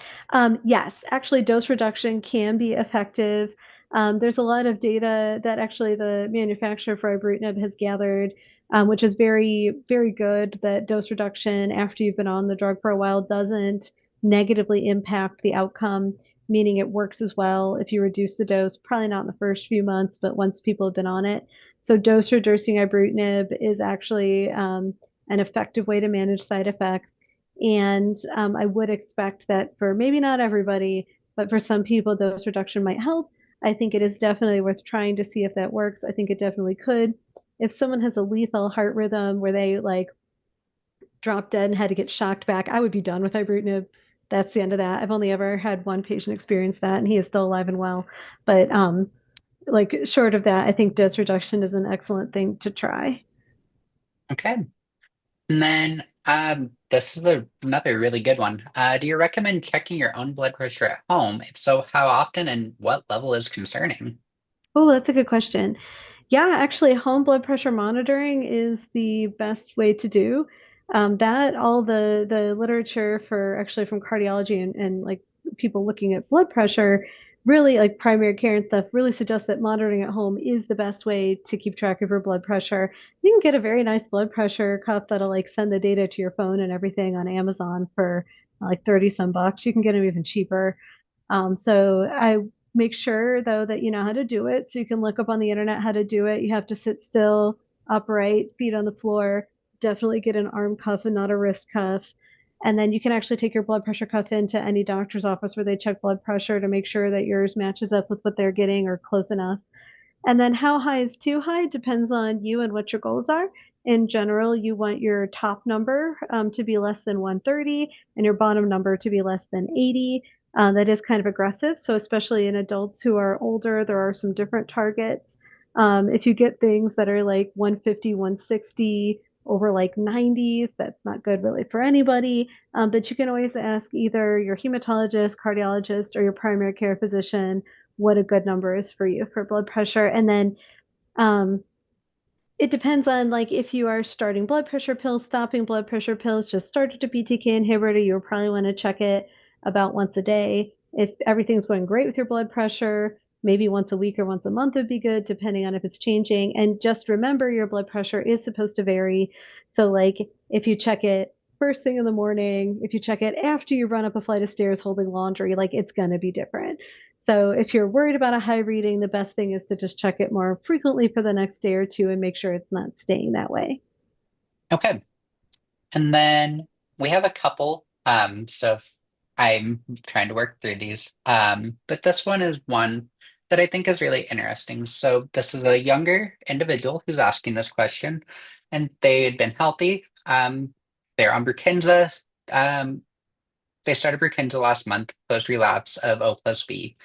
Yes, actually, dose reduction can be effective. There's a lot of data that actually the manufacturer for ibrutinib has gathered, which is very, very good that dose reduction after you've been on the drug for a while doesn't negatively impact the outcome, meaning it works as well if you reduce the dose, probably not in the first few months, but once people have been on it. So dose reducing ibrutinib is actually an effective way to manage side effects. And I would expect that for maybe not everybody, but for some people, dose reduction might help. I think it is definitely worth trying to see if that works. I think it definitely could. If someone has a lethal heart rhythm where they like dropped dead and had to get shocked back, I would be done with ibrutinib. That's the end of that. I've only ever had one patient experience that, and he is still alive and well. But like short of that, I think dose reduction is an excellent thing to try. Okay. And then this is another really good one. Do you recommend checking your own blood pressure at home? If so, how often and what level is concerning? Oh, that's a good question. Yeah, actually, home blood pressure monitoring is the best way to do that. All the literature for actually from cardiology and like people looking at blood pressure, really like primary care and stuff, really suggests that monitoring at home is the best way to keep track of your blood pressure. You can get a very nice blood pressure cuff that'll like send the data to your phone and everything on Amazon for like 30 some bucks. You can get them even cheaper. So I make sure though that you know how to do it. So you can look up on the internet how to do it. You have to sit still, upright, feet on the floor. Definitely get an arm cuff and not a wrist cuff. And then you can actually take your blood pressure cuff into any doctor's office where they check blood pressure to make sure that yours matches up with what they're getting or close enough. And then how high is too high depends on you and what your goals are. In general, you want your top number to be less than 130 and your bottom number to be less than 80. That is kind of aggressive. So, especially in adults who are older, there are some different targets. If you get things that are like 150, 160 over like 90s, that's not good really for anybody. But you can always ask either your hematologist, cardiologist, or your primary care physician what a good number is for you for blood pressure. And then um, it depends on like if you are starting blood pressure pills, stopping blood pressure pills, just started a BTK inhibitor, you'll probably want to check it about once a day. If everything's going great with your blood pressure, maybe once a week or once a month would be good, depending on if it's changing. And just remember your blood pressure is supposed to vary. So like if you check it first thing in the morning, if you check it after you run up a flight of stairs holding laundry, like it's going to be different. So if you're worried about a high reading, the best thing is to just check it more frequently for the next day or two and make sure it's not staying that way. Okay. And then we have a couple. I'm trying to work through these. But this one is one that I think is really interesting. So this is a younger individual who's asking this question, and they had been healthy. They're on Brukinza. Um, they started Brukinza last month, post relapse of O plus B,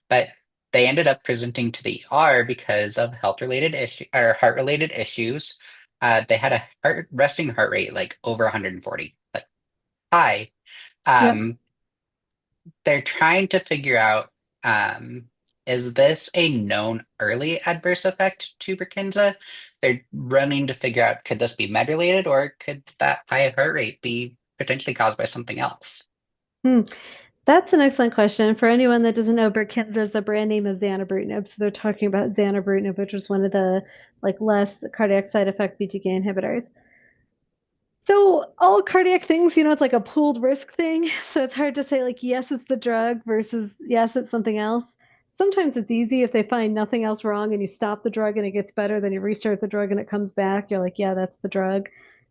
but they ended up presenting to the ER because of health related issue or heart related issues. They had a resting heart rate like over 140, like high. Yep. Um, they're trying to figure out. Is this a known early adverse effect to Brukinsa? They're running to figure out, could this be med-related, or could that high heart rate be potentially caused by something else? Hmm. That's an excellent question. For anyone that doesn't know, Brukinsa is the brand name of zanubrutinib. So they're talking about zanubrutinib, which was one of the less cardiac side effect BTK inhibitors. So all cardiac things, it's like a pooled risk thing. So it's hard to say yes, it's the drug versus yes, it's something else. Sometimes it's easy if they find nothing else wrong and you stop the drug and it gets better, then you restart the drug and it comes back. You're like, yeah, that's the drug.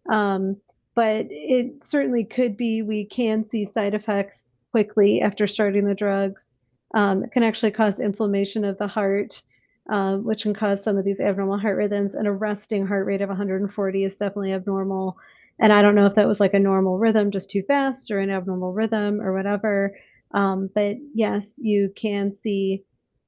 Um, but it certainly could be we can see side effects quickly after starting the drugs. It can actually cause inflammation of the heart, which can cause some of these abnormal heart rhythms. And a resting heart rate of 140 is definitely abnormal, and I don't know if that was like a normal rhythm, just too fast, or an abnormal rhythm, or whatever. But yes, you can see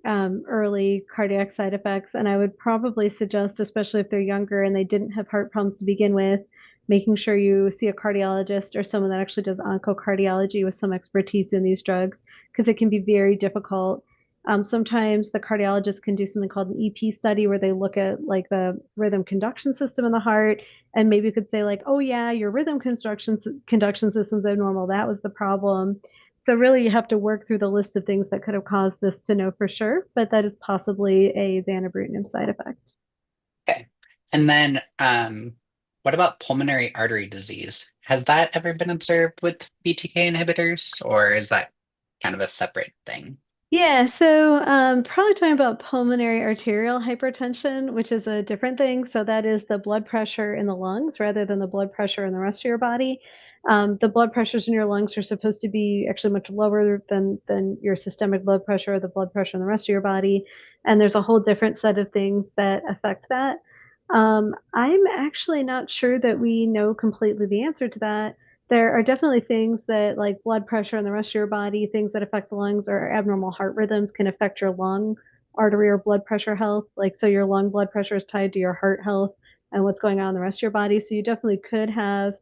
early cardiac side effects. And I would probably suggest, especially if they're younger and they didn't have heart problems to begin with, making sure you see a cardiologist or someone that actually does oncocardiology with some expertise in these drugs, because it can be very difficult. Sometimes the cardiologist can do something called an EP study where they look at the rhythm conduction system in the heart, and maybe you could say oh yeah, your rhythm conduction system's abnormal. That was the problem. So really, you have to work through the list of things that could have caused this to know for sure, but that is possibly a zanubrutinib side effect. Okay. And then, what about pulmonary artery disease? Has that ever been observed with BTK inhibitors, or is that kind of a separate thing? Yeah, so probably talking about pulmonary arterial hypertension, which is a different thing. So that is the blood pressure in the lungs rather than the blood pressure in the rest of your body. The blood pressures in your lungs are supposed to be actually much lower than your systemic blood pressure or the blood pressure in the rest of your body. And there's a whole different set of things that affect that. I'm actually not sure that we know completely the answer to that. There are definitely things that, like blood pressure in the rest of your body, things that affect the lungs, or abnormal heart rhythms can affect your lung artery or blood pressure health. So your lung blood pressure is tied to your heart health and what's going on in the rest of your body. So you definitely could have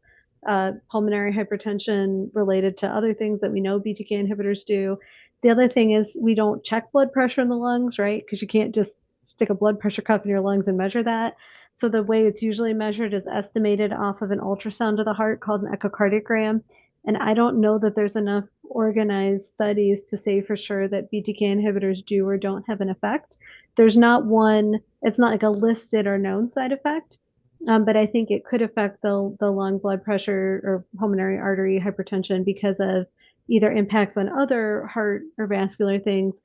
pulmonary hypertension related to other things that we know BTK inhibitors do. The other thing is we don't check blood pressure in the lungs, right? Because you can't just stick a blood pressure cuff in your lungs and measure that. So the way it's usually measured is estimated off of an ultrasound of the heart called an echocardiogram. And I don't know that there's enough organized studies to say for sure that BTK inhibitors do or don't have an effect. There's not one, it's not like a listed or known side effect, but I think it could affect the lung blood pressure or pulmonary artery hypertension because of either impacts on other heart or vascular things,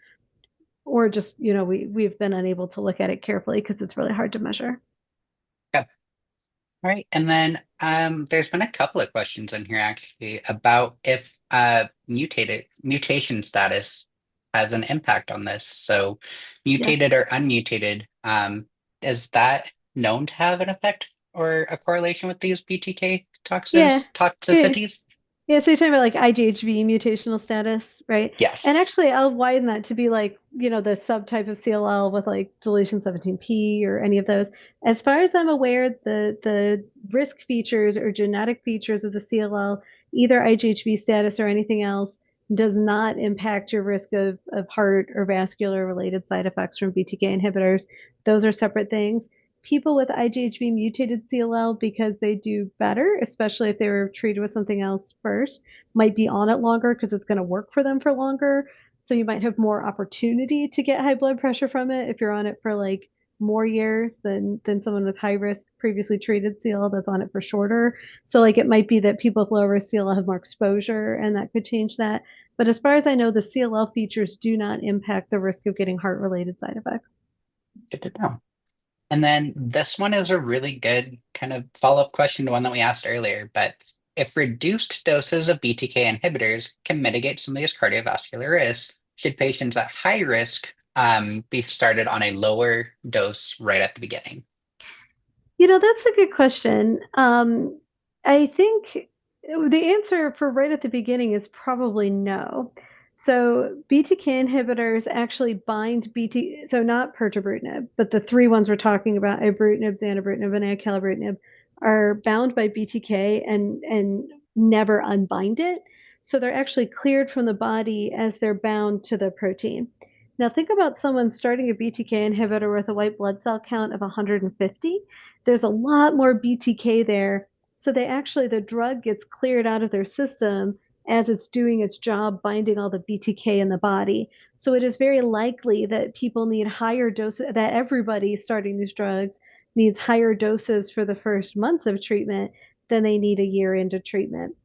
or just, we've been unable to look at it carefully because it's really hard to measure. Okay. All right. And then there's been a couple of questions in here actually about if mutated mutation status has an impact on this. So Yeah. mutated or unmutated, is that known to have an effect or a correlation with these BTK Yeah. Yeah. toxicities? Yeah, so you're talking about like IGHV mutational status, right? And Yes. actually, I'll widen that to be the subtype of CLL with like deletion 17p or any of those. As far as I'm aware, the risk features or genetic features of the CLL, either IGHV status or anything else, does not impact your risk of heart or vascular related side effects from BTK inhibitors. Those are separate things. People with IGHV mutated CLL, because they do better, especially if they were treated with something else first, might be on it longer because it's going to work for them for longer. So you might have more opportunity to get high blood pressure from it if you're on it for more years than someone with high risk previously treated CLL that's on it for shorter. So it might be that people with lower risk CLL have more exposure and that could change that. But as far as I know, the CLL features do not impact the risk of getting heart related side effects. Good to know. And then this one is a really good kind of follow-up question to one that we asked earlier. But if reduced doses of BTK inhibitors can mitigate some of these cardiovascular risks, should patients at high risk be started on a lower dose right at the beginning? That's a good question. I think the answer for right at the beginning is probably no. So BTK inhibitors actually bind BT, so not pirtobrutinib, but the three ones we're talking about, ibrutinib, zanubrutinib, and acalabrutinib, are bound by BTK and never unbind it. So they're actually cleared from the body as they're bound to the protein. Now think about someone starting a BTK inhibitor with a white blood cell count of 150. There's a lot more BTK there. So the drug gets cleared out of their system as it's doing its job binding all the BTK in the body. So it is very likely that people need higher doses, that everybody starting these drugs needs higher doses for the first months of treatment than they need a year into treatment.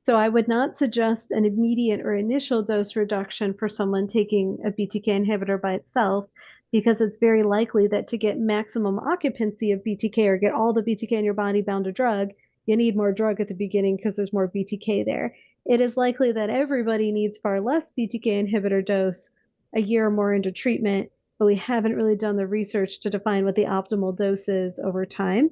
So I would not suggest an immediate or initial dose reduction for someone taking a BTK inhibitor by itself, because it's very likely that to get maximum occupancy of BTK or get all the BTK in your body bound to drug, you need more drug at the beginning because there's more BTK there. It is likely that everybody needs far less BTK inhibitor dose a year or more into treatment, but we haven't really done the research to define what the optimal dose is over time.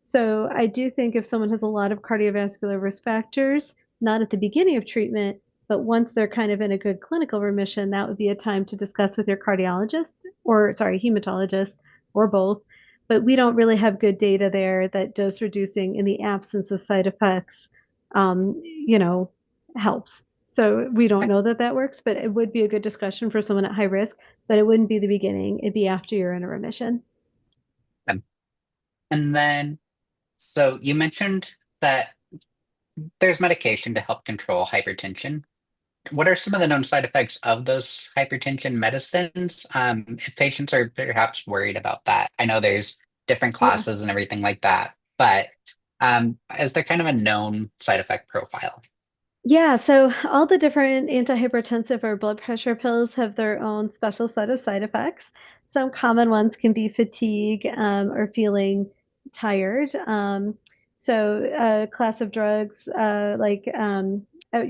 So I do think if someone has a lot of cardiovascular risk factors, not at the beginning of treatment, but once they're kind of in a good clinical remission, that would be a time to discuss with your cardiologist or, sorry, hematologist or both. But we don't really have good data there that dose reducing in the absence of side effects, you know, helps. So we don't know that that works, but it would be a good discussion for someone at high risk, but it wouldn't be the beginning. It'd be after you're in a remission. Um, And then, so you mentioned that there's medication to help control hypertension. What are some of the known side effects of those hypertension medicines? If patients are perhaps worried about that, I know there's different Yeah. classes and everything like that, but is there kind of a known side effect profile? Yeah, so all the different antihypertensive or blood pressure pills have their own special set of side effects. Some common ones can be fatigue or feeling tired. So a class of drugs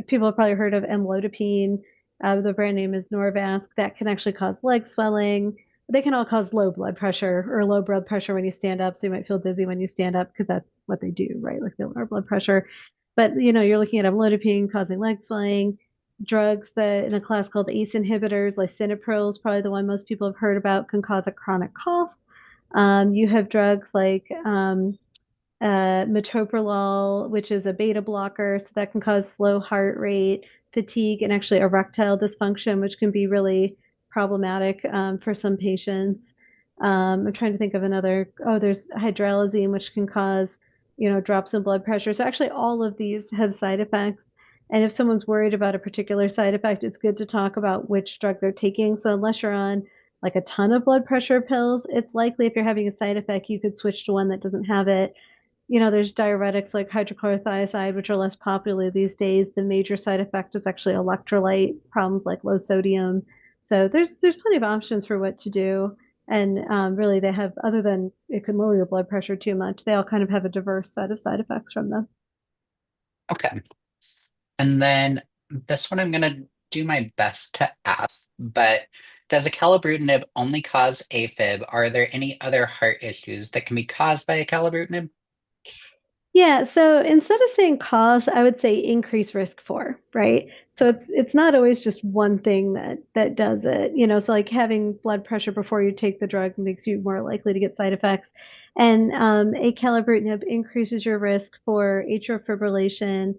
people have probably heard of amlodipine. The brand name is Norvasc. That can actually cause leg swelling. They can all cause low blood pressure or low blood pressure when you stand up. So you might feel dizzy when you stand up because that's what they do, right? Like they lower blood pressure. But you're looking at amlodipine causing leg swelling, drugs that in a class called ACE inhibitors, lisinopril is probably the one most people have heard about, can cause a chronic cough. You have drugs like metoprolol, which is a beta blocker, so that can cause slow heart rate, fatigue, and actually erectile dysfunction, which can be really problematic for some patients. I'm trying to think of another. Oh, there's hydralazine, which can cause, drops in blood pressure. So actually, all of these have side effects. And if someone's worried about a particular side effect, it's good to talk about which drug they're taking. So unless you're on like a ton of blood pressure pills, it's likely if you're having a side effect, you could switch to one that doesn't have it. There's diuretics like hydrochlorothiazide, which are less popular these days. The major side effect is actually electrolyte problems like low sodium. So there's plenty of options for what to do. And really, they have, other than it can lower your blood pressure too much, they all kind of have a diverse set of side effects from them. Okay. And then this one I'm going to do my best to ask, but does acalabrutinib only cause AFib? Are there any other heart issues that can be caused by acalabrutinib? Yeah, so instead of saying cause, I would say increase risk for, right? So Okay. it's not always just one thing that does it. So like having blood pressure before you take the drug makes you more likely to get side effects. And acalabrutinib increases your risk for atrial fibrillation.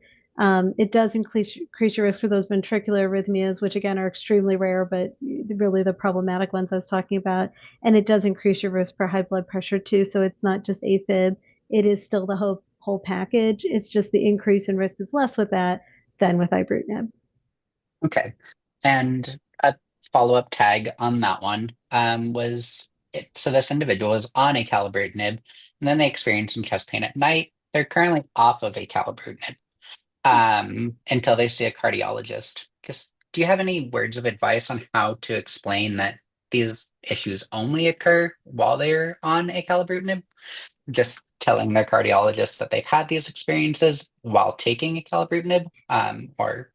It does increase your risk for those ventricular arrhythmias, which again are extremely rare, but really the problematic ones I was talking about. And it does increase your risk for high blood pressure too. So it's not just AFib, it is still the whole package. It's just the increase in risk is less with that than with ibrutinib. Okay. And a follow-up tag on that one was so this individual is on acalabrutinib, and then they experience some chest pain at night. They're currently off of acalabrutinib until they see a cardiologist. Just do you have any words of advice on how to explain that these issues only occur while they're on acalabrutinib? Just telling their cardiologist that they've had these experiences while taking acalabrutinib, or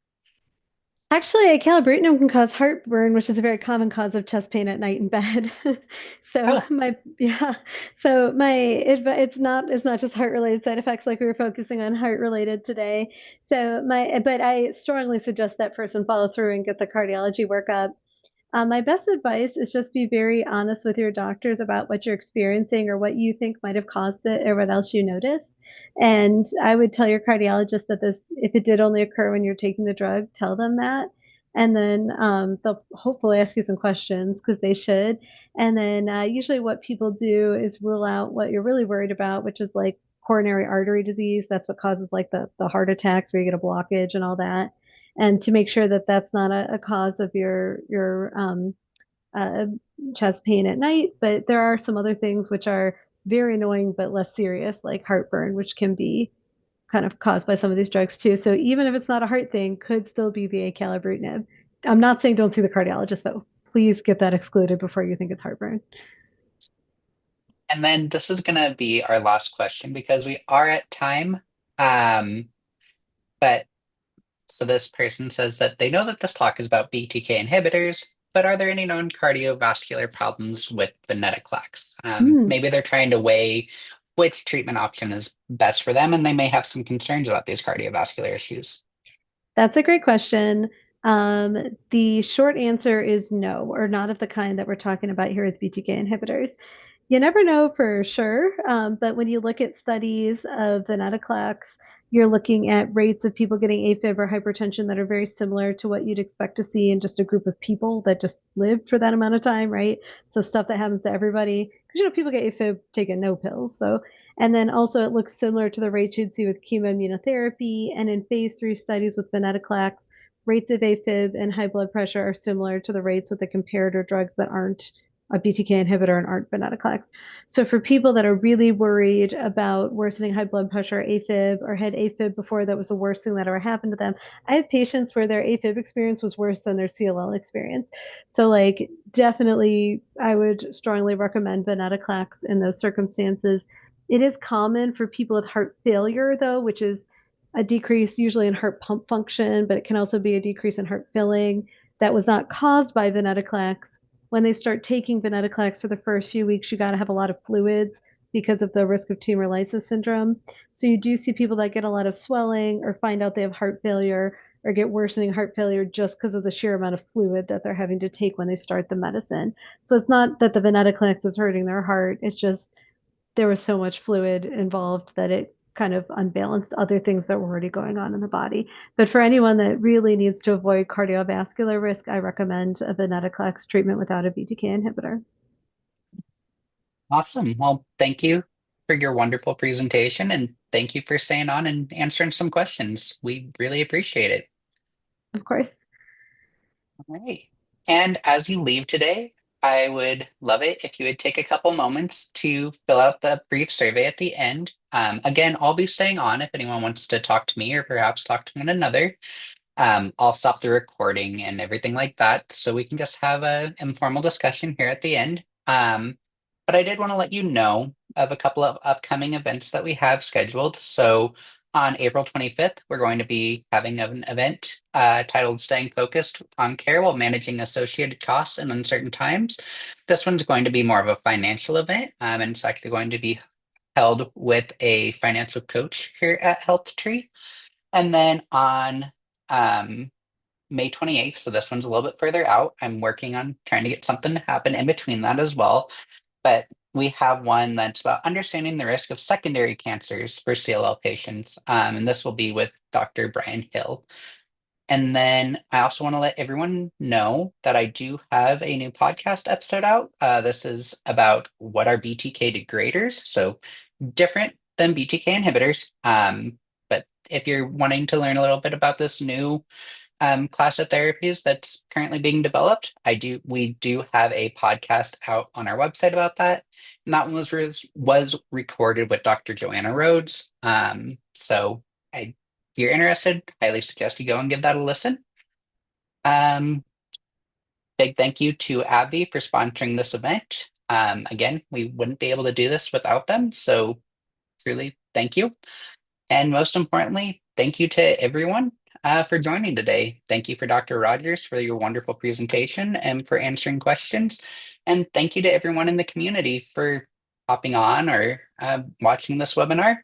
Actually, acalabrutinib can cause heartburn, which is a very common cause of chest pain at night in bed. So oh, my yeah, so my it's not just heart related side effects like we were focusing on heart related today. But I strongly suggest that person follow through and get the cardiology workup. My best advice is just be very honest with your doctors about what you're experiencing or what you think might have caused it or what else you notice. And I would tell your cardiologist that this, if it did only occur when you're taking the drug, tell them that. And then they'll hopefully ask you some questions because they should. And then usually what people do is rule out what you're really worried about, which is like coronary artery disease. That's what causes like the heart attacks where you get a blockage and all that. And to make sure that that's not a cause of your uh, chest pain at night. But there are some other things which are very annoying but less serious, like heartburn, which can be kind of caused by some of these drugs too. So even if it's not a heart thing, could still be the acalabrutinib. I'm not saying don't see the cardiologist though. Please get that excluded before you think it's heartburn. And then this is going to be our last question because we are at time. Um, but so this person says that they know that this talk is about BTK inhibitors, but are there any known cardiovascular problems with venetoclax? Hmm. Maybe they're trying to weigh which treatment option is best for them, and they may have some concerns about these cardiovascular issues. That's a great question. The short answer is no, or not of the kind that we're talking about here with BTK inhibitors. You never know for sure, but when you look at studies of venetoclax, you're looking at rates of people getting AFib or hypertension that are very similar to what you'd expect to see in just a group of people that just lived for that amount of time, right? So stuff that happens to everybody, because people get AFib taking no pills. So, and then also it looks similar to the rates you'd see with chemoimmunotherapy, and in phase 3 studies with venetoclax, rates of AFib and high blood pressure are similar to the rates with the comparator drugs that aren't a BTK inhibitor and aren't venetoclax. So for people that are really worried about worsening high blood pressure, AFib, or had AFib before that was the worst thing that ever happened to them, I have patients where their AFib experience was worse than their CLL experience. So like definitely I would strongly recommend venetoclax in those circumstances. It is common for people with heart failure though, which is a decrease usually in heart pump function, but it can also be a decrease in heart filling that was not caused by venetoclax. When they start taking venetoclax for the first few weeks, you got to have a lot of fluids because of the risk of tumor lysis syndrome. So you do see people that get a lot of swelling or find out they have heart failure or get worsening heart failure just because of the sheer amount of fluid that they're having to take when they start the medicine. So it's not that the venetoclax is hurting their heart, it's just there was so much fluid involved that it kind of unbalanced other things that were already going on in the body. But for anyone that really needs to avoid cardiovascular risk, I recommend a venetoclax treatment without a BTK inhibitor. Awesome. Well, thank you for your wonderful presentation, and thank you for staying on and answering some questions. We really appreciate it. Of course. All right. And as you leave today, I would love it if you would take a couple moments to fill out the brief survey at the end. Again, I'll be staying on if anyone wants to talk to me or perhaps talk to one another. I'll stop the recording and everything like that so we can just have a informal discussion here at the end. But I did want to let you know of a couple of upcoming events that we have scheduled. So on April 25th, we're going to be having an event titled Staying Focused on Care While Managing Associated Costs in Uncertain Times. This one's going to be more of a financial event, and it's actually going to be held with a financial coach here at HealthTree. And then on um, May 28th, so this one's a little bit further out. I'm working on trying to get something to happen in between that as well. But we have one that's about understanding the risk of secondary cancers for CLL patients. And this will be with Dr. Brian Hill. And then I also want to let everyone know that I do have a new podcast episode out. This is about what are BTK degraders, so different than BTK inhibitors. But if you're wanting to learn a little bit about this new class of therapies that's currently being developed, we do have a podcast out on our website about that. And that one was recorded with Dr. Joanna Rhodes. So if you're interested, highly suggest you go and give that a listen. Um, Big thank you to AbbVie for sponsoring this event. Again, we wouldn't be able to do this without them, so truly thank you. And most importantly, thank you to everyone for joining today. Thank you for Dr. Rogers for your wonderful presentation and for answering questions. And thank you to everyone in the community for hopping on or watching this webinar.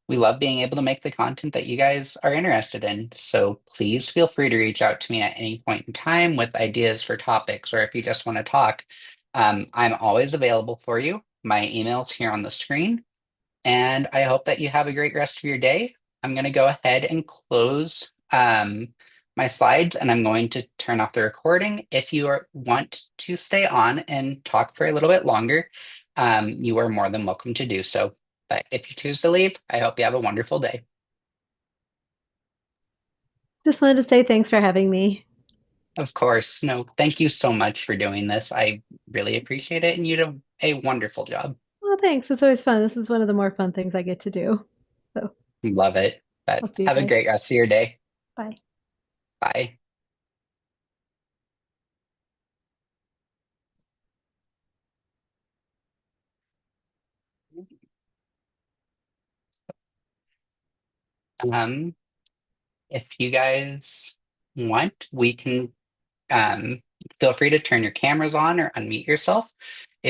We love being able to make the content that you guys are interested in. So please feel free to reach out to me at any point in time with ideas for topics, or if you just want to talk. I'm always available for you. My email's here on the screen. And I hope that you have a great rest of your day. I'm going to go ahead and close my slides and I'm going to turn off the recording. If want to stay on and talk for a little bit longer, you are more than welcome to do so. But if you choose to leave, I hope you have a wonderful day. Just wanted to say thanks for having me. Of course. No, thank you so much for doing this. I really appreciate it, and you did a wonderful job. Well, thanks. It's always fun. This is one of the more fun things I get to do. So Love it. I'll But see you have a guys. great rest of your day. Bye. Bye. Um, if you guys want, we can um, feel free to turn your cameras on or unmute yourself.